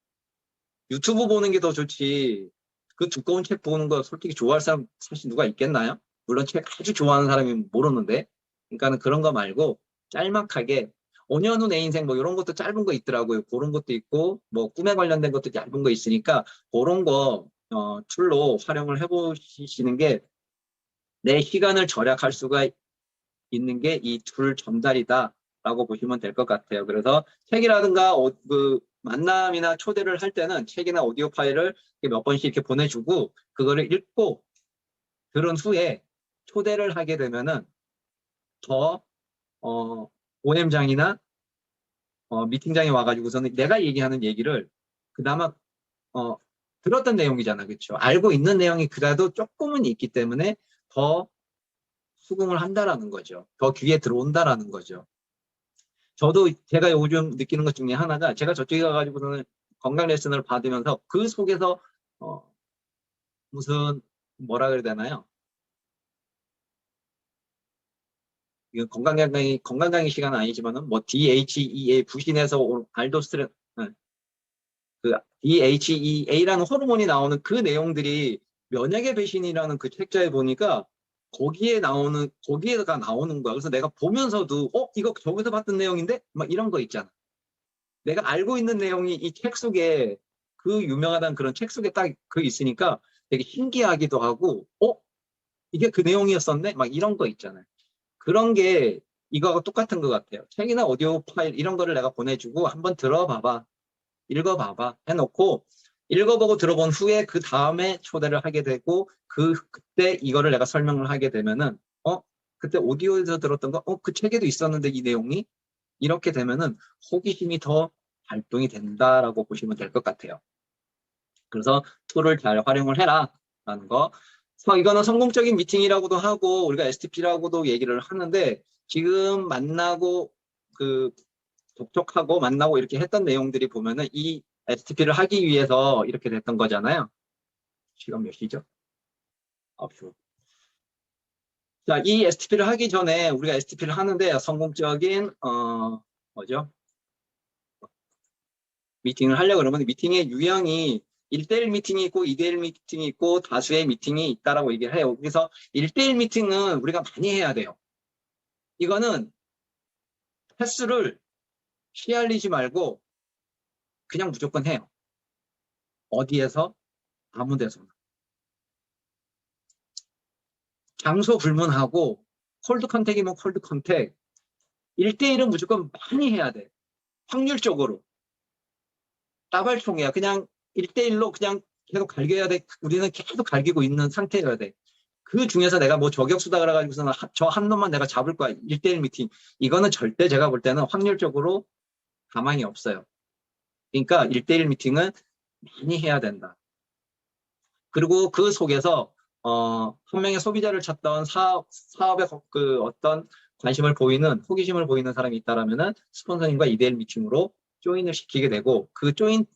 유튜브 보는 게 더 좋지. 그 두꺼운 책 보는 거 솔직히 좋아할 사람 사실 누가 있겠나요? 물론 책 아주 좋아하는 사람이 모르는데. 그러니까는 그런 거 말고 짤막하게 5년 후 내 인생 뭐 이런 것도 짧은 거 있더라고요. 그런 것도 있고 뭐 꿈에 관련된 것도 얇은 거 있으니까 그런 거 툴로 활용을 해보시는 게 내 시간을 절약할 수가 있는 게 이 툴 전달이다라고 보시면 될 것 같아요. 그래서 책이라든가 그 만남이나 초대를 할 때는 책이나 오디오 파일을 몇 번씩 이렇게 보내주고 그거를 읽고 들은 후에 초대를 하게 되면은 더 OM장이나 미팅장에 와가지고서는 내가 얘기하는 얘기를 그나마 어, 들었던 내용이잖아, 그렇죠? 알고 있는 내용이 그래도 조금은 있기 때문에 더 수긍을 한다라는 거죠. 더 귀에 들어온다라는 거죠. 저도 제가 요즘 느끼는 것 중에 하나가 제가 저쪽에 가가지고서는 건강 레슨을 받으면서 그 속에서 무슨 뭐라 그래야 되나요? 이건 건강 강의 시간은 아니지만은 뭐 DHEA 부신에서 온 알도스테론 그 DHEA라는 호르몬이 나오는 그 내용들이 면역의 배신이라는 그 책자에 보니까 거기에가 나오는 거야. 그래서 내가 보면서도 이거 저기서 봤던 내용인데 막 이런 거 있잖아. 내가 알고 있는 내용이 이 책 속에 그 유명하다는 그런 책 속에 딱 그 있으니까 되게 신기하기도 하고 이게 그 내용이었었네? 막 이런 거 있잖아요. 그런 게 이거하고 똑같은 것 같아요. 책이나 오디오 파일 이런 거를 내가 보내주고 한번 들어봐봐. 읽어봐봐 해놓고 읽어보고 들어본 후에 그 다음에 초대를 하게 되고 그때 이거를 내가 설명을 하게 되면은 그때 오디오에서 들었던 거 그 책에도 있었는데 이 내용이 이렇게 되면은 호기심이 더 발동이 된다라고 보시면 될 것 같아요. 그래서 툴을 잘 활용을 해라라는 거. 그래서 이거는 성공적인 미팅이라고도 하고 우리가 STP라고도 얘기를 하는데 지금 만나고 그 접촉하고 만나고 이렇게 했던 내용들이 보면은 이 STP를 하기 위해서 이렇게 됐던 거잖아요. 시간 몇 시죠? 9시. 자, 이 STP를 하기 전에 우리가 STP를 하는데 성공적인 뭐죠? 미팅을 하려고 그러면 미팅의 유형이 1대1 미팅이 있고 2대1 미팅이 있고 다수의 미팅이 있다라고 얘기를 해요. 그래서 1대1 미팅은 우리가 많이 해야 돼요. 이거는 횟수를 쉬알리지 말고 그냥 무조건 해요. 어디에서? 아무 데서나. 장소 불문하고 콜드 컨택이면 콜드 컨택. 1대1은 무조건 많이 해야 돼. 확률적으로. 따발총이야. 그냥 1대1로 그냥 계속 갈겨야 돼. 우리는 계속 갈기고 있는 상태여야 돼. 그 중에서 내가 뭐 저격수다 그래가지고서는 저 한 놈만 내가 잡을 거야. 1대1 미팅. 이거는 절대 제가 볼 때는 확률적으로 가망이 없어요. 그러니까 1대1 미팅은 많이 해야 된다. 그리고 그 속에서 한 명의 소비자를 찾던 사업에 그 어떤 관심을 보이는 호기심을 보이는 사람이 있다라면은 스폰서님과 2대1 미팅으로 조인을 시키게 되고 그 조인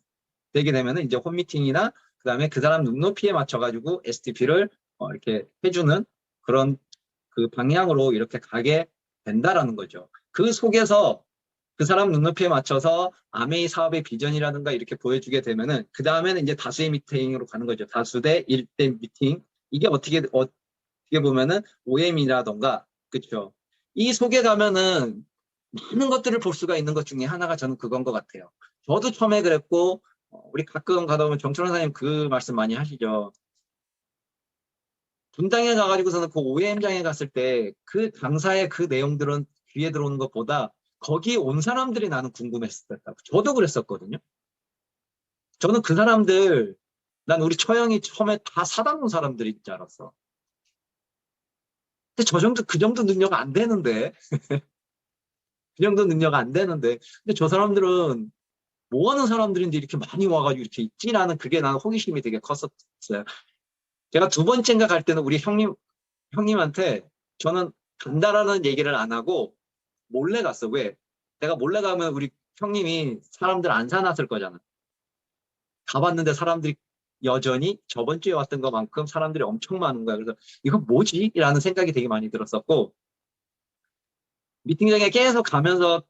되게 되면은 이제 홈미팅이나 그다음에 그 사람 눈높이에 맞춰가지고 STP를 이렇게 해주는 그런 그 방향으로 이렇게 가게 된다라는 거죠. 그 속에서 그 사람 눈높이에 맞춰서 아메이 사업의 비전이라든가 이렇게 보여주게 되면은 그 다음에는 이제 다수의 미팅으로 가는 거죠. 다수 대 1대 미팅. 이게 어떻게 보면은 OM이라던가 그렇죠. 이 속에 가면은 많은 것들을 볼 수가 있는 것 중에 하나가 저는 그건 것 같아요. 저도 처음에 그랬고 우리 가끔 가다 보면 정철원 선생님 그 말씀 많이 하시죠. 분당에 가가지고서는 그 OM장에 갔을 때 그 강사의 그 내용들은 귀에 들어오는 것보다 거기 온 사람들이 나는 궁금했었다고. 저도 그랬었거든요. 저는 그 사람들, 난 우리 처형이 처음에 다 사당 온 사람들인 줄 알았어. 근데 그 정도 능력 안 되는데, 그 정도 능력 안 되는데, 근데 저 사람들은 뭐 하는 사람들인데 이렇게 많이 와가지고 이렇게 있지라는 그게 나는 호기심이 되게 컸었어요. 제가 두 번째인가 갈 때는 우리 형님한테 저는 간다라는 얘기를 안 하고 몰래 갔어. 왜? 내가 몰래 가면 우리 형님이 사람들 안 사놨을 거잖아. 가봤는데 사람들이 여전히 저번 주에 왔던 것만큼 사람들이 엄청 많은 거야. 그래서 이거 뭐지? 라는 생각이 되게 많이 들었었고, 미팅장에 계속 가면서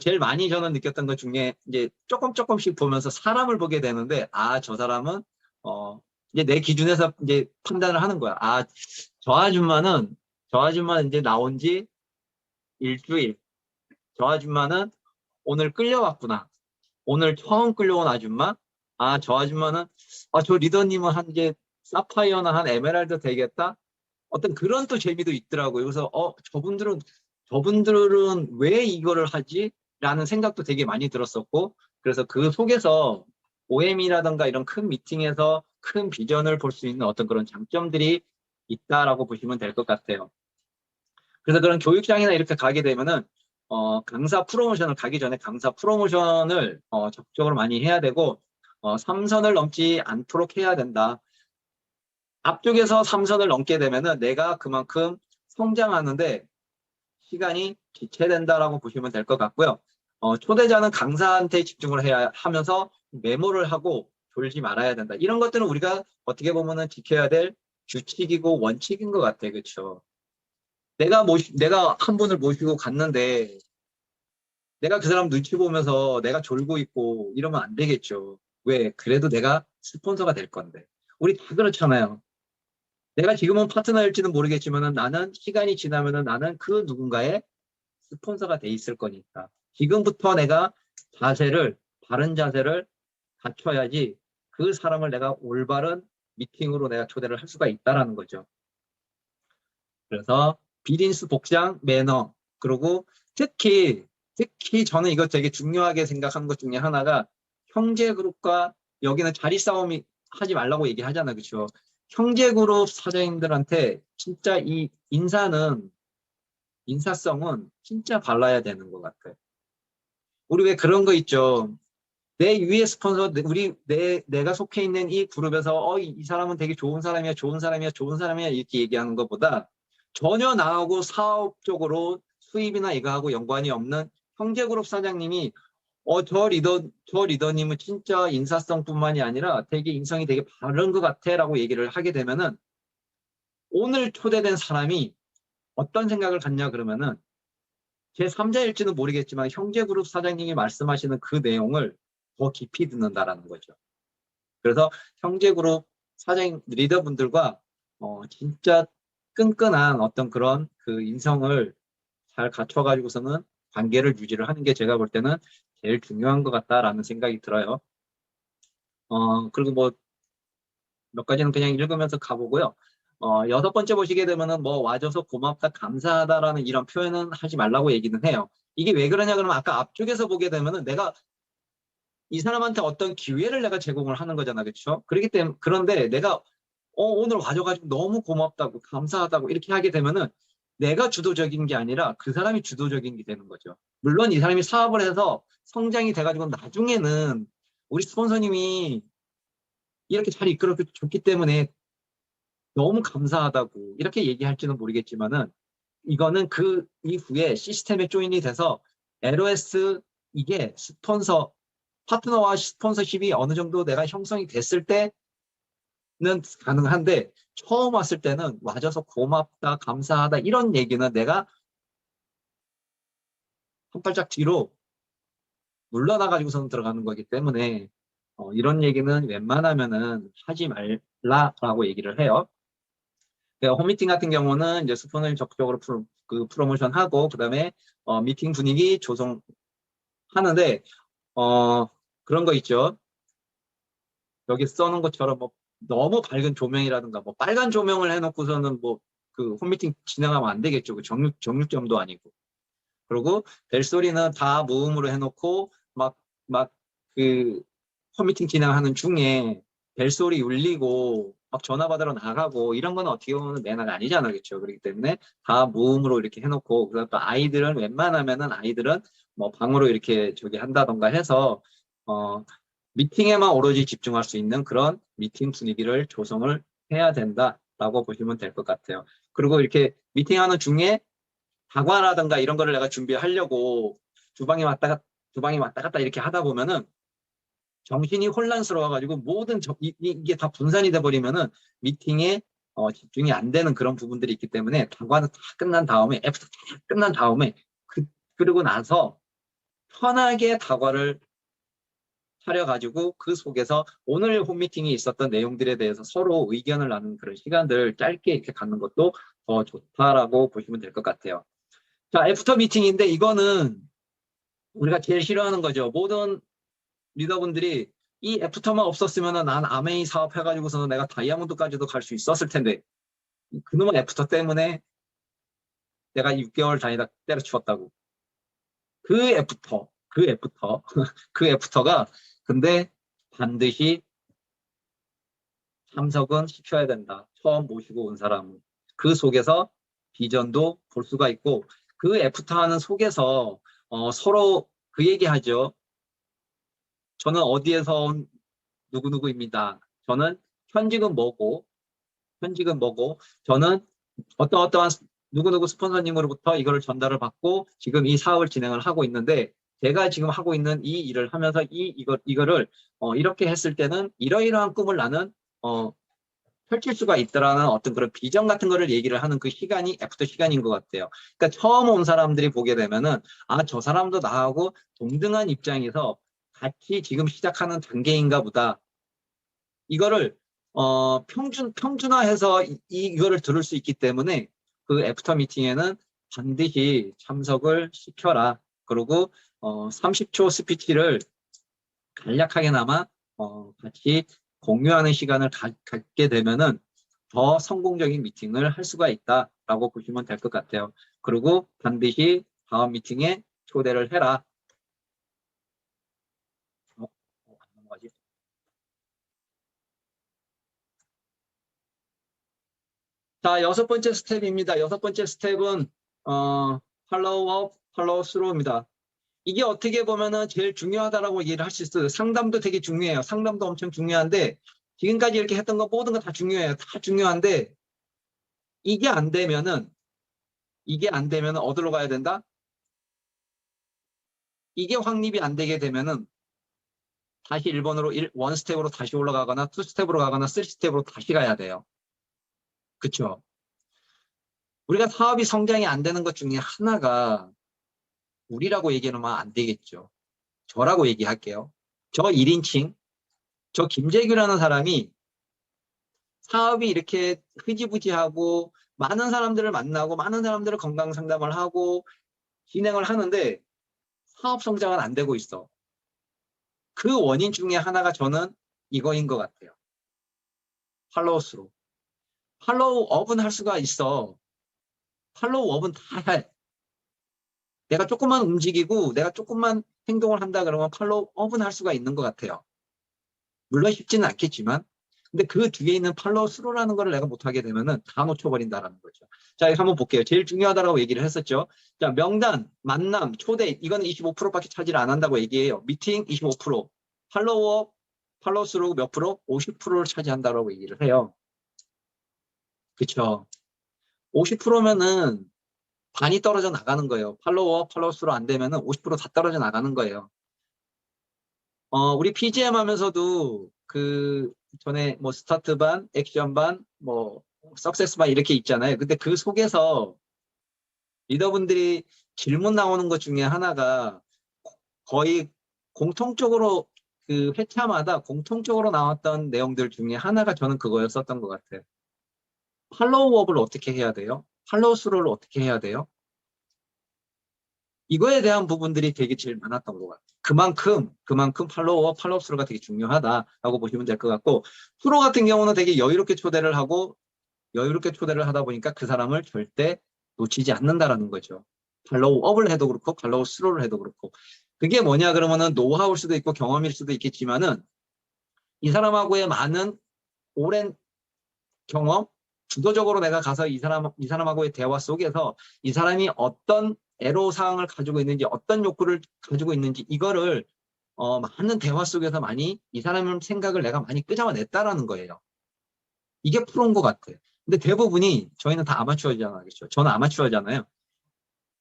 제일 많이 저는 느꼈던 것 중에 이제 조금씩 보면서 사람을 보게 되는데, 아, 저 사람은 이제 내 기준에서 이제 판단을 하는 거야. 아, 저 아줌마는 이제 나온 지 일주일. 저 아줌마는 오늘 끌려왔구나. 오늘 처음 끌려온 아줌마? 아, 저 아줌마는, 아, 저 리더님은 한 이제 사파이어나 한 에메랄드 되겠다? 어떤 그런 또 재미도 있더라고요. 그래서, 저분들은 왜 이거를 하지? 라는 생각도 되게 많이 들었었고, 그래서 그 속에서 OM이라던가 이런 큰 미팅에서 큰 비전을 볼 수 있는 어떤 그런 장점들이 있다라고 보시면 될 것 같아요. 그래서 그런 교육장이나 이렇게 가게 되면은 강사 프로모션을 가기 전에 강사 프로모션을 적극적으로 많이 해야 되고 3선을 넘지 않도록 해야 된다. 앞쪽에서 3선을 넘게 되면은 내가 그만큼 성장하는데 시간이 지체된다라고 보시면 될 것 같고요. 초대자는 강사한테 집중을 해야 하면서 메모를 하고 졸지 말아야 된다. 이런 것들은 우리가 어떻게 보면은 지켜야 될 규칙이고 원칙인 것 같아요. 그렇죠? 내가 한 분을 모시고 갔는데 내가 그 사람 눈치 보면서 내가 졸고 있고 이러면 안 되겠죠. 왜? 그래도 내가 스폰서가 될 건데. 우리 다 그렇잖아요. 내가 지금은 파트너일지는 모르겠지만 나는 시간이 지나면은 나는 그 누군가의 스폰서가 돼 있을 거니까. 지금부터 내가 바른 자세를 갖춰야지 그 사람을 내가 올바른 미팅으로 내가 초대를 할 수가 있다라는 거죠. 그래서 비즈니스 복장, 매너, 그리고 특히 저는 이거 되게 중요하게 생각한 것 중에 하나가 형제 그룹과 여기는 자리 싸움이 하지 말라고 얘기하잖아요. 그렇죠? 형제 그룹 사장님들한테 진짜 이 인사성은 진짜 발라야 되는 것 같아요. 우리 왜 그런 거 있죠? 내 위에 스폰서, 내가 속해 있는 이 그룹에서, 이 사람은 되게 좋은 사람이야, 좋은 사람이야, 좋은 사람이야, 이렇게 얘기하는 것보다 전혀 나하고 사업적으로 수입이나 이거하고 연관이 없는 형제그룹 사장님이, 저 리더님은 진짜 인사성뿐만이 아니라 되게 인성이 되게 바른 것 같아, 라고 얘기를 하게 되면은, 오늘 초대된 사람이 어떤 생각을 갖냐, 그러면은, 제 3자일지는 모르겠지만, 형제그룹 사장님이 말씀하시는 그 내용을 더 깊이 듣는다라는 거죠. 그래서 형제그룹 사장 리더분들과 진짜 끈끈한 어떤 그런 그 인성을 잘 갖춰가지고서는 관계를 유지를 하는 게 제가 볼 때는 제일 중요한 것 같다라는 생각이 들어요. 그리고 뭐 몇 가지는 그냥 읽으면서 가보고요. 여섯 번째 보시게 되면은 뭐 와줘서 고맙다, 감사하다라는 이런 표현은 하지 말라고 얘기는 해요. 이게 왜 그러냐 그러면 아까 앞쪽에서 보게 되면은 내가 이 사람한테 어떤 기회를 내가 제공을 하는 거잖아. 그렇죠? 그렇기 때문에 그런데 내가 오늘 와줘가지고 너무 고맙다고 감사하다고 이렇게 하게 되면은 내가 주도적인 게 아니라 그 사람이 주도적인 게 되는 거죠. 물론 이 사람이 사업을 해서 성장이 돼가지고 나중에는 우리 스폰서님이 이렇게 잘 이끌어 줬기 때문에 너무 감사하다고 이렇게 얘기할지는 모르겠지만은 이거는 그 이후에 시스템에 조인이 돼서 LOS 이게 파트너와 스폰서십이 어느 정도 내가 형성이 됐을 때는 가능한데 처음 왔을 때는 와줘서 고맙다, 감사하다 이런 얘기는 내가 한 발짝 뒤로 물러나가지고선 들어가는 거기 때문에 이런 얘기는 웬만하면은 하지 말라라고 얘기를 해요. 홈미팅 같은 경우는 이제 스폰을 적극적으로 프로모션하고 그다음에 미팅 분위기 조성하는데 그런 거 있죠. 여기 써놓은 것처럼 뭐 너무 밝은 조명이라든가 뭐 빨간 조명을 해놓고서는 뭐 그 홈미팅 진행하면 안 되겠죠. 그 정육점도 아니고. 그리고 벨소리는 다 무음으로 해놓고 막 그 홈미팅 진행하는 중에 벨소리 울리고 막 전화 받으러 나가고 이런 건 어떻게 보면 매너가 아니잖아요. 그렇죠. 그렇기 때문에 다 무음으로 이렇게 해놓고 그다음 또 아이들은 웬만하면은 아이들은 뭐 방으로 이렇게 저기 한다던가 해서 미팅에만 오로지 집중할 수 있는 그런 미팅 분위기를 조성을 해야 된다라고 보시면 될 것 같아요. 그리고 이렇게 미팅하는 중에 다과라든가 이런 거를 내가 준비하려고 주방에 왔다 갔다 이렇게 하다 보면은 정신이 혼란스러워가지고 모든 이게 다 분산이 돼 버리면은 미팅에 집중이 안 되는 그런 부분들이 있기 때문에 다과는 다 끝난 다음에 애프터 다 끝난 다음에 그러고 나서 편하게 다과를 차려가지고 그 속에서 오늘 홈미팅이 있었던 내용들에 대해서 서로 의견을 나누는 그런 시간들 짧게 이렇게 갖는 것도 더 좋다라고 보시면 될 것 같아요. 자, 애프터 미팅인데 이거는 우리가 제일 싫어하는 거죠. 모든 리더분들이 이 애프터만 없었으면 난 아메이 사업 해가지고서는 내가 다이아몬드까지도 갈 수 있었을 텐데 그놈의 애프터 때문에 내가 6개월 다니다 때려치웠다고. 그 애프터가 근데 반드시 참석은 시켜야 된다. 처음 모시고 온 사람은. 그 속에서 비전도 볼 수가 있고 그 애프터 하는 속에서 서로 그 얘기하죠. 저는 어디에서 온 누구누구입니다. 저는 현직은 뭐고, 저는 어떠한 누구누구 스폰서님으로부터 이거를 전달을 받고 지금 이 사업을 진행을 하고 있는데, 제가 지금 하고 있는 이 일을 하면서 이거를 이렇게 했을 때는 이러이러한 꿈을 나는 펼칠 수가 있더라는 어떤 그런 비전 같은 거를 얘기를 하는 그 시간이 애프터 시간인 것 같아요. 그러니까 처음 온 사람들이 보게 되면은 저 사람도 나하고 동등한 입장에서 같이 지금 시작하는 단계인가 보다. 이거를 평준화해서 이거를 들을 수 있기 때문에 그 애프터 미팅에는 반드시 참석을 시켜라. 그리고 30초 스피치를 간략하게나마 같이 공유하는 시간을 갖게 되면은 더 성공적인 미팅을 할 수가 있다라고 보시면 될 것 같아요. 그리고 반드시 다음 미팅에 초대를 해라. 안 넘어가지? 자, 6번째 스텝입니다. 6번째 스텝은 팔로우업, 팔로우스루입니다. 이게 어떻게 보면은 제일 중요하다라고 얘기를 할 수 있어요. 상담도 되게 중요해요. 상담도 엄청 중요한데 지금까지 이렇게 했던 거 모든 거 다 중요해요. 다 중요한데 이게 안 되면은 어디로 가야 된다? 이게 확립이 안 되게 되면은 다시 1번으로 1스텝으로 다시 올라가거나 2스텝으로 가거나 3스텝으로 다시 가야 돼요. 그렇죠? 우리가 사업이 성장이 안 되는 것 중에 하나가 우리라고 얘기하면 안 되겠죠. 저라고 얘기할게요. 저 1인칭, 저 김재규라는 사람이 사업이 이렇게 흐지부지하고 많은 사람들을 만나고 많은 사람들을 건강 상담을 하고 진행을 하는데 사업 성장은 안 되고 있어. 그 원인 중에 하나가 저는 이거인 것 같아요. 팔로우스루. 팔로우업은 할 수가 있어. 팔로우업은 다 해. 내가 조금만 움직이고 내가 조금만 행동을 한다 그러면 팔로우업은 할 수가 있는 것 같아요. 물론 쉽지는 않겠지만 근데 그 뒤에 있는 팔로우 스루라는 걸 내가 못하게 되면은 다 놓쳐버린다라는 거죠. 자, 이거 한번 볼게요. 제일 중요하다라고 얘기를 했었죠. 자, 명단, 만남, 초대 이거는 25%밖에 차지를 안 한다고 얘기해요. 미팅 25%, 팔로우업, 팔로우 스루 몇 프로? 50%를 차지한다라고 얘기를 해요. 그렇죠. 50%면은 반이 떨어져 나가는 거예요. 팔로우업, 팔로우 스루 안 되면은 50%다 떨어져 나가는 거예요. 우리 PGM 하면서도 그 전에 뭐 스타트 반, 액션 반, 뭐 석세스 반 이렇게 있잖아요. 근데 그 속에서 리더분들이 질문 나오는 것 중에 하나가 거의 공통적으로 그 회차마다 공통적으로 나왔던 내용들 중에 하나가 저는 그거였었던 것 같아요. 팔로우업을 어떻게 해야 돼요? 팔로우 스루를 어떻게 해야 돼요? 이거에 대한 부분들이 되게 제일 많았던 것 같아요. 그만큼 팔로우업, 팔로우 스루가 되게 중요하다라고 보시면 될 것 같고, 프로 같은 경우는 되게 여유롭게 초대를 하다 보니까 그 사람을 절대 놓치지 않는다라는 거죠. 팔로우업을 해도 그렇고 팔로우 스루를 해도 그렇고. 그게 뭐냐 그러면은 노하우일 수도 있고 경험일 수도 있겠지만은 이 사람하고의 많은 오랜 경험, 주도적으로 내가 가서 이 사람하고의 대화 속에서 이 사람이 어떤 애로사항을 가지고 있는지, 어떤 욕구를 가지고 있는지, 이거를 많은 대화 속에서 많이 이 사람의 생각을 내가 많이 끄잡아냈다라는 거예요. 이게 프로인 것 같아요. 근데 대부분이 저희는 다 아마추어잖아요. 그렇죠? 저는 아마추어잖아요.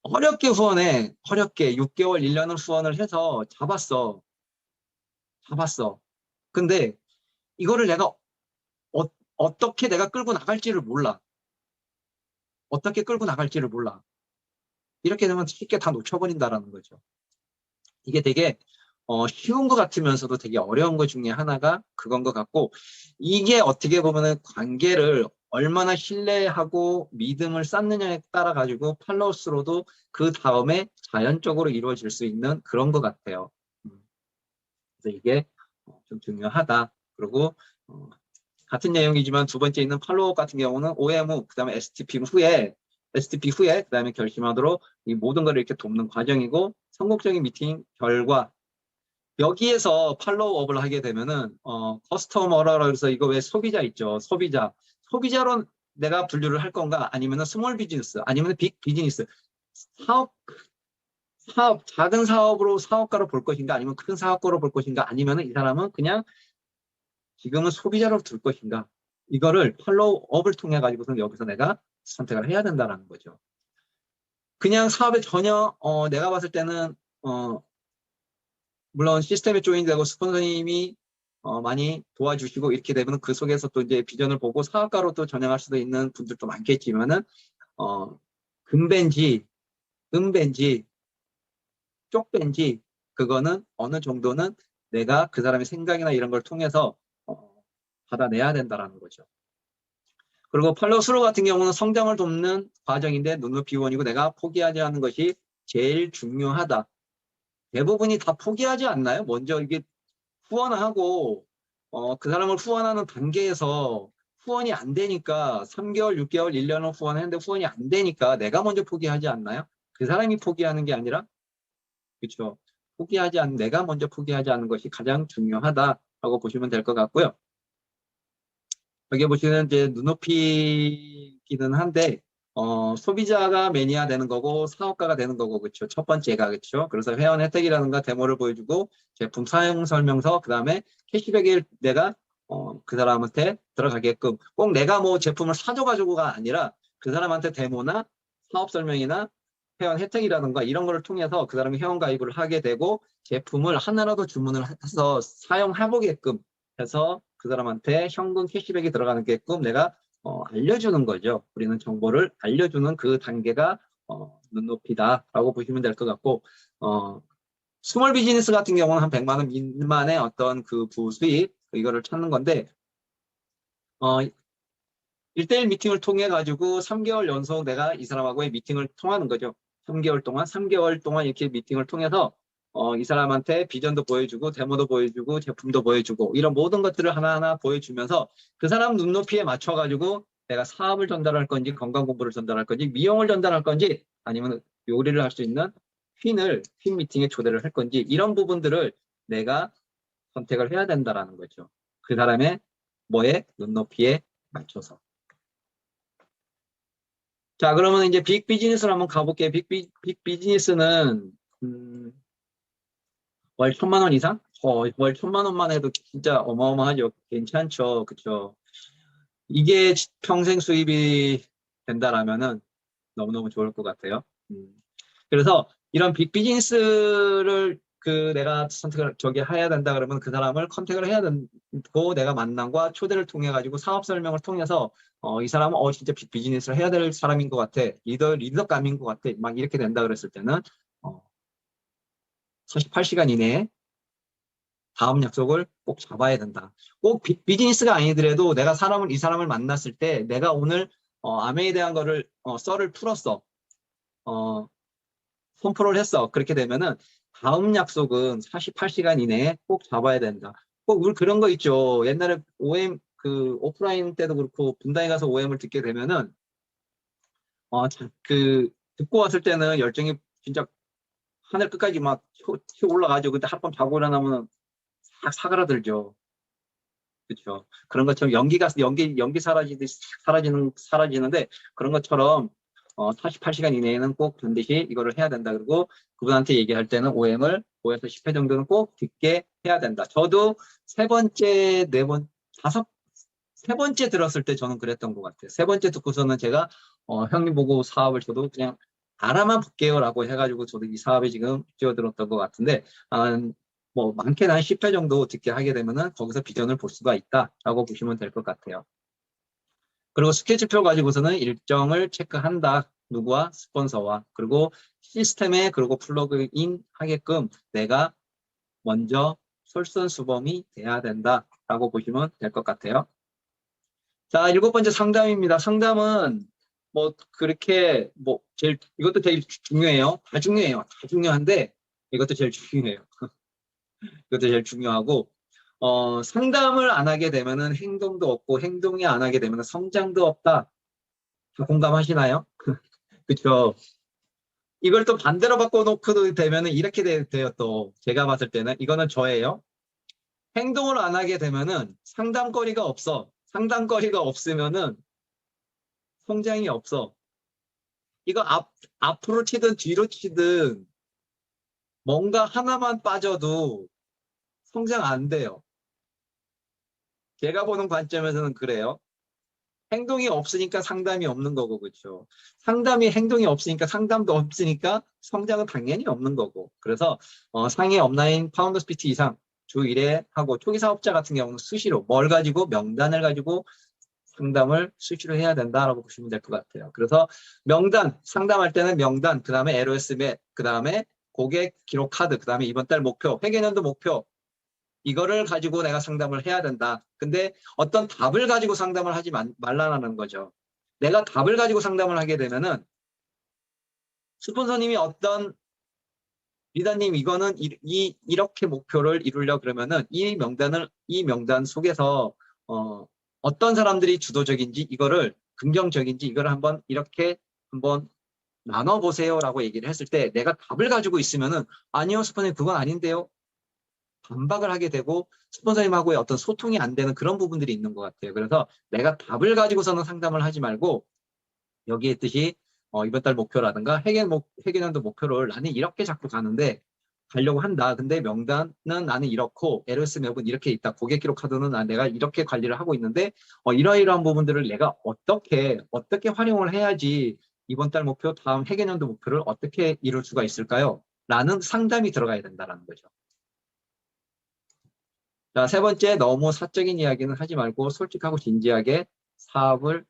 어렵게 6개월, 1년을 후원을 해서 잡았어. 근데 이거를 내가 어떻게 내가 끌고 나갈지를 몰라. 어떻게 끌고 나갈지를 몰라. 이렇게 되면 쉽게 다 놓쳐버린다라는 거죠. 이게 되게 쉬운 것 같으면서도 되게 어려운 것 중에 하나가 그건 것 같고, 이게 어떻게 보면은 관계를 얼마나 신뢰하고 믿음을 쌓느냐에 따라 가지고 팔로우스로도 그 다음에 자연적으로 이루어질 수 있는 그런 것 같아요. 그래서 이게 좀 중요하다. 그리고 같은 내용이지만 두 번째 있는 팔로우 같은 경우는 OM, 그다음에 STP 후에 그다음에 결심하도록 이 모든 걸 이렇게 돕는 과정이고, 성공적인 미팅 결과, 여기에서 팔로우업을 하게 되면은 커스터머라 그래서 이거 왜 소비자 있죠. 소비자로 내가 분류를 할 건가, 아니면은 스몰 비즈니스, 아니면 빅 비즈니스, 작은 사업으로 사업가로 볼 것인가, 아니면 큰 사업가로 볼 것인가, 아니면은 이 사람은 그냥 지금은 소비자로 둘 것인가, 이거를 팔로우업을 통해 가지고서 여기서 내가 선택을 해야 된다는 거죠. 그냥 사업에 전혀 내가 봤을 때는 물론 시스템에 조인되고 스폰서님이 많이 도와주시고 이렇게 되면 그 속에서 또 이제 비전을 보고 사업가로 또 전향할 수도 있는 분들도 많겠지만은 금벤지, 은벤지, 쪽벤지, 그거는 어느 정도는 내가 그 사람의 생각이나 이런 걸 통해서 받아내야 된다라는 거죠. 그리고 팔로우 스루 같은 경우는 성장을 돕는 과정인데 눈높이 원이고 내가 포기하지 않는 것이 제일 중요하다. 대부분이 다 포기하지 않나요? 먼저 이게 후원하고 그 사람을 후원하는 단계에서 후원이 안 되니까 3개월, 6개월, 1년을 후원했는데 후원이 안 되니까 내가 먼저 포기하지 않나요? 그 사람이 포기하는 게 아니라, 그렇죠. 내가 먼저 포기하지 않는 것이 가장 중요하다라고 보시면 될 것 같고요. 여기 보시면 이제 눈높이기는 한데 소비자가 매니아 되는 거고 사업가가 되는 거고, 그렇죠. 첫 번째가, 그렇죠. 그래서 회원 혜택이라든가 데모를 보여주고 제품 사용 설명서, 그다음에 캐시백을 내가 그 사람한테 들어가게끔, 꼭 내가 뭐 제품을 사줘가지고가 아니라 그 사람한테 데모나 사업 설명이나 회원 혜택이라든가 이런 거를 통해서 그 사람이 회원 가입을 하게 되고 제품을 하나라도 주문을 해서 사용해보게끔 해서 그 사람한테 현금 캐시백이 들어가게끔 내가 알려주는 거죠. 우리는 정보를 알려주는 그 단계가 눈높이다라고 보시면 될 것 같고, 스몰 비즈니스 같은 경우는 한 100만 원 미만의 어떤 그 부수입, 이거를 찾는 건데 1대1 미팅을 통해 가지고 3개월 연속 내가 이 사람하고의 미팅을 통하는 거죠. 3개월 동안 이렇게 미팅을 통해서 이 사람한테 비전도 보여주고 데모도 보여주고 제품도 보여주고 이런 모든 것들을 하나하나 보여주면서 그 사람 눈높이에 맞춰 가지고 내가 사업을 전달할 건지, 건강 공부를 전달할 건지, 미용을 전달할 건지, 아니면 요리를 할 수 있는 퀸 미팅에 초대를 할 건지, 이런 부분들을 내가 선택을 해야 된다라는 거죠. 그 사람의 눈높이에 맞춰서. 자, 그러면 이제 빅 비즈니스로 한번 가볼게요. 빅 비즈니스는 월 1,000만 원 이상? 월 1,000만 원만 해도 진짜 어마어마하죠. 괜찮죠. 그쵸. 이게 평생 수입이 된다라면은 너무너무 좋을 것 같아요. 그래서 이런 빅 비즈니스를 내가 선택을 해야 된다 그러면 그 사람을 컨택을 해야 되고 내가 만남과 초대를 통해 가지고 사업 설명을 통해서 이 사람은 진짜 비즈니스를 해야 될 사람인 것 같아. 리더감인 것 같아. 막 이렇게 된다 그랬을 때는 48시간 이내에 다음 약속을 꼭 잡아야 된다. 꼭 비즈니스가 아니더라도 내가 이 사람을 만났을 때 내가 오늘 아메에 대한 거를 썰을 풀었어. 선포를 했어. 그렇게 되면은 다음 약속은 48시간 이내에 꼭 잡아야 된다. 꼭 우리 그런 거 있죠. 옛날에 OM 오프라인 때도 그렇고 분당에 가서 OM을 듣게 되면은 듣고 왔을 때는 열정이 진짜 하늘 끝까지 막 올라가죠. 근데 하룻밤 자고 일어나면 싹 사그라들죠. 그렇죠. 그런 것처럼 연기 사라지는데 그런 것처럼 48시간 이내에는 꼭 반드시 이거를 해야 된다. 그리고 그분한테 얘기할 때는 OM을 5에서 10회 정도는 꼭 듣게 해야 된다. 저도 세 번째 들었을 때 저는 그랬던 것 같아요. 세 번째 듣고서는 제가 형님 보고 사업을 저도 그냥 알아만 볼게요라고 해가지고 저도 이 사업에 지금 뛰어들었던 것 같은데 뭐 많게는 한 10회 정도 듣게 하게 되면은 거기서 비전을 볼 수가 있다라고 보시면 될 것 같아요. 그리고 스케줄표 가지고서는 일정을 체크한다. 누구와 스폰서와 그리고 시스템에 그리고 플러그인 하게끔 내가 먼저 솔선수범이 돼야 된다라고 보시면 될 것 같아요. 자, 7번째 상담입니다. 상담은 뭐 그렇게 뭐 이것도 제일 중요해요. 다 중요해요. 다 중요한데 이것도 제일 중요해요. 이것도 제일 중요하고 상담을 안 하게 되면은 행동도 없고 행동이 안 하게 되면은 성장도 없다. 다 공감하시나요? 그렇죠. 이걸 또 반대로 바꿔놓고 되면은 이렇게 돼요. 또 제가 봤을 때는 이거는 저예요. 행동을 안 하게 되면은 상담거리가 없어. 상담거리가 없으면은 성장이 없어. 이거 앞으로 치든 뒤로 치든 뭔가 하나만 빠져도 성장 안 돼요. 제가 보는 관점에서는 그래요. 행동이 없으니까 상담이 없는 거고, 그렇죠. 행동이 없으니까 상담도 없으니까 성장은 당연히 없는 거고. 그래서 상해 업라인 파운더 스피트 이상 주 1회 하고 초기 사업자 같은 경우는 수시로 뭘 가지고 명단을 가지고 상담을 수시로 해야 된다라고 보시면 될 것 같아요. 그래서 상담할 때는 명단, 그 다음에 LOS 맵, 그 다음에 고객 기록 카드, 그 다음에 이번 달 목표, 회계연도 목표, 이거를 가지고 내가 상담을 해야 된다. 근데 어떤 답을 가지고 상담을 하지 말라는 거죠. 내가 답을 가지고 상담을 하게 되면은 스폰서님이 리더님 이거는 이렇게 목표를 이루려 그러면은 이 명단 속에서 어떤 사람들이 주도적인지 이거를 긍정적인지 이거를 한번 나눠보세요라고 얘기를 했을 때 내가 답을 가지고 있으면은 아니요 스폰서님 그건 아닌데요. 반박을 하게 되고 스폰서님하고의 어떤 소통이 안 되는 그런 부분들이 있는 것 같아요. 그래서 내가 답을 가지고서는 상담을 하지 말고 여기 있듯이 이번 달 목표라든가 회계년도 목표를 나는 이렇게 잡고 가려고 한다. 근데 명단은 나는 이렇고 LS 맵은 이렇게 있다. 고객 기록 카드는 내가 이렇게 관리를 하고 있는데 이러이러한 부분들을 내가 어떻게 활용을 해야지 이번 달 목표, 다음 회계년도 목표를 어떻게 이룰 수가 있을까요? 라는 상담이 들어가야 된다는 거죠. 자, 세 번째, 너무 사적인 이야기는 하지 말고 솔직하고 진지하게 사업에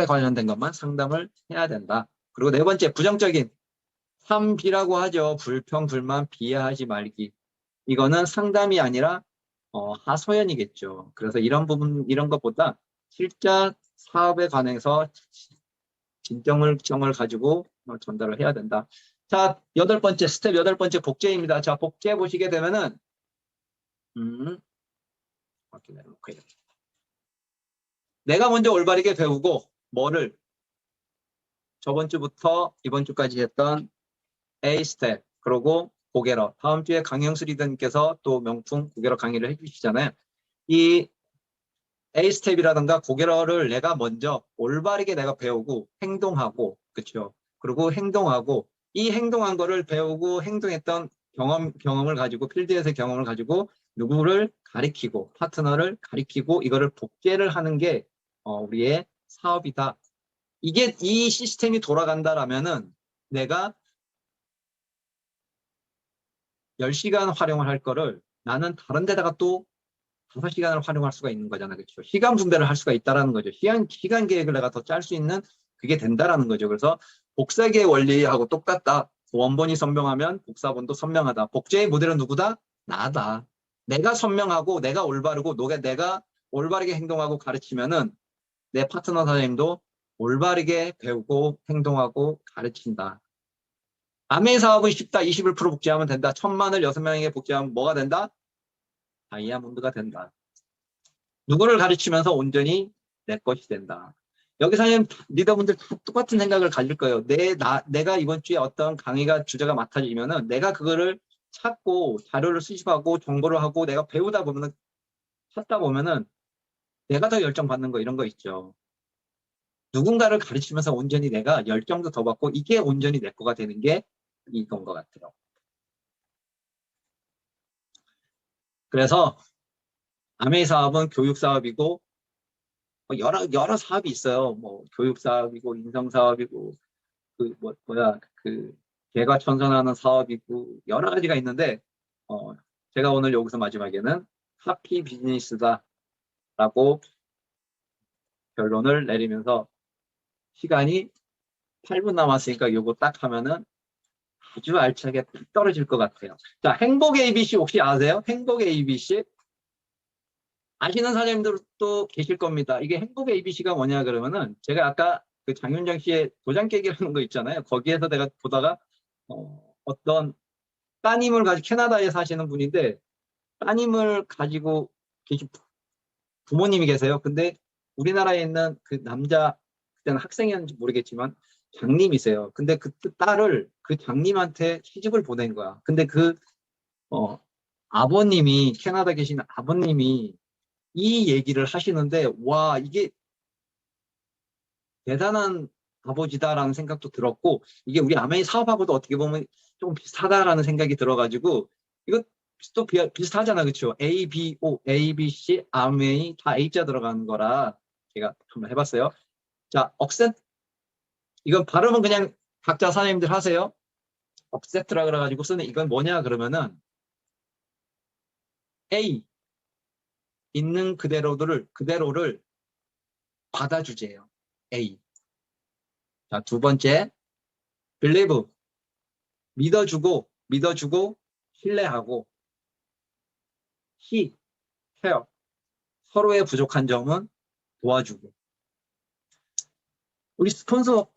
관련된 것만 상담을 해야 된다. 그리고 네 번째, 부정적인 3B라고 하죠. 불평, 불만, 비하하지 말기. 이거는 상담이 아니라 하소연이겠죠. 그래서 이런 것보다 실제 사업에 관해서 진정을 가지고 전달을 해야 된다. 자, 스텝 8번째 복제입니다. 자, 복제 보시게 되면은 내가 먼저 올바르게 배우고 뭐를 저번 주부터 이번 주까지 했던 A 스텝 그리고 고개러 다음 주에 강영수 리더님께서 또 명품 고개러 강의를 해주시잖아요. 이 A 스텝이라든가 고개러를 내가 먼저 올바르게 내가 배우고 행동하고 그렇죠. 그리고 행동하고 이 행동한 거를 배우고 행동했던 경험을 가지고 필드에서의 경험을 가지고 누구를 가리키고 파트너를 가리키고 이거를 복제를 하는 게 우리의 사업이다. 이 시스템이 돌아간다라면은 내가 10시간 활용을 할 거를 나는 다른 데다가 또 5시간을 활용할 수가 있는 거잖아. 그렇죠? 시간 분배를 할 수가 있다라는 거죠. 시간 계획을 내가 더 짤 수 있는 그게 된다라는 거죠. 그래서 복사기의 원리하고 똑같다. 원본이 선명하면 복사본도 선명하다. 복제의 모델은 누구다? 나다. 내가 선명하고 내가 올바르고 내가 올바르게 행동하고 가르치면은 내 파트너 선생님도 올바르게 배우고 행동하고 가르친다. 아메이 사업은 쉽다. 21% 복제하면 된다. 1000만을 6명에게 복제하면 뭐가 된다? 다이아몬드가 된다. 누구를 가르치면서 온전히 내 것이 된다. 여기 사실 리더분들 다 똑같은 생각을 가질 거예요. 내가 이번 주에 어떤 강의가 주제가 맡아지면은 내가 그거를 찾고 자료를 수집하고 정보를 하고 내가 배우다 보면은 찾다 보면은 내가 더 열정 받는 거 이런 거 있죠. 누군가를 가르치면서 온전히 내가 열정도 더 받고 이게 온전히 내 거가 되는 게 이건 것 같아요. 그래서 아메이 사업은 교육 사업이고 여러 사업이 있어요. 뭐 교육 사업이고 인성 사업이고 그 개과천선하는 사업이고 여러 가지가 있는데 제가 오늘 여기서 마지막에는 하피 비즈니스다라고 결론을 내리면서 시간이 8분 남았으니까 요거 딱 하면은 아주 알차게 떨어질 것 같아요. 자, 행복 ABC 혹시 아세요? 행복 ABC? 아시는 사장님들도 계실 겁니다. 이게 행복 ABC가 뭐냐 그러면은 제가 아까 그 장윤정 씨의 도장 깨기라는 거 있잖아요. 거기에서 내가 보다가 어떤 따님을 가지고 캐나다에 사시는 분인데 따님을 가지고 계신 부모님이 계세요. 근데 우리나라에 있는 그 남자 그때는 학생이었는지 모르겠지만 장님이세요. 근데 그 딸을 그 장님한테 시집을 보낸 거야. 근데 그 아버님이 캐나다 계신 아버님이 이 얘기를 하시는데 와 이게 대단한 아버지다라는 생각도 들었고 이게 우리 아메이 사업하고도 어떻게 보면 좀 비슷하다라는 생각이 들어가지고 이거 또 비슷하잖아 그렇죠? A, B, O, A, B, C, 아메이 다 A자 들어가는 거라 제가 한번 해봤어요. 자, 억센 이건 발음은 그냥 각자 선생님들 하세요. 억센트라 그래가지고 쓰는 이건 뭐냐 그러면은 A 있는 그대로를 받아주제요. A. 자, 두 번째 believe 믿어주고 신뢰하고 he care 서로의 부족한 점은 도와주고 우리 스폰서가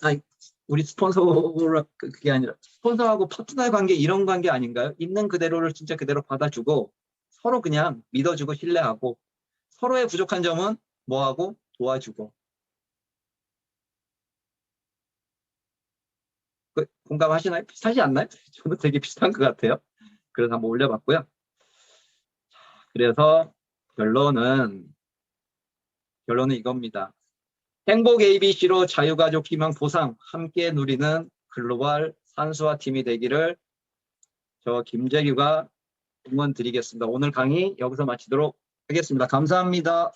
그게 아니라 스폰서하고 파트너의 관계 이런 관계 아닌가요? 있는 그대로를 진짜 그대로 받아주고 서로 그냥 믿어주고 신뢰하고 서로의 부족한 점은 뭐하고 도와주고 공감하시나요? 비슷하지 않나요? 저는 되게 비슷한 것 같아요. 그래서 한번 올려봤고요. 그래서 결론은 이겁니다. 행복 ABC로 자유가족 희망 보상 함께 누리는 글로벌 산수화 팀이 되기를 저 김재규가 응원 드리겠습니다. 오늘 강의 여기서 마치도록 하겠습니다. 감사합니다.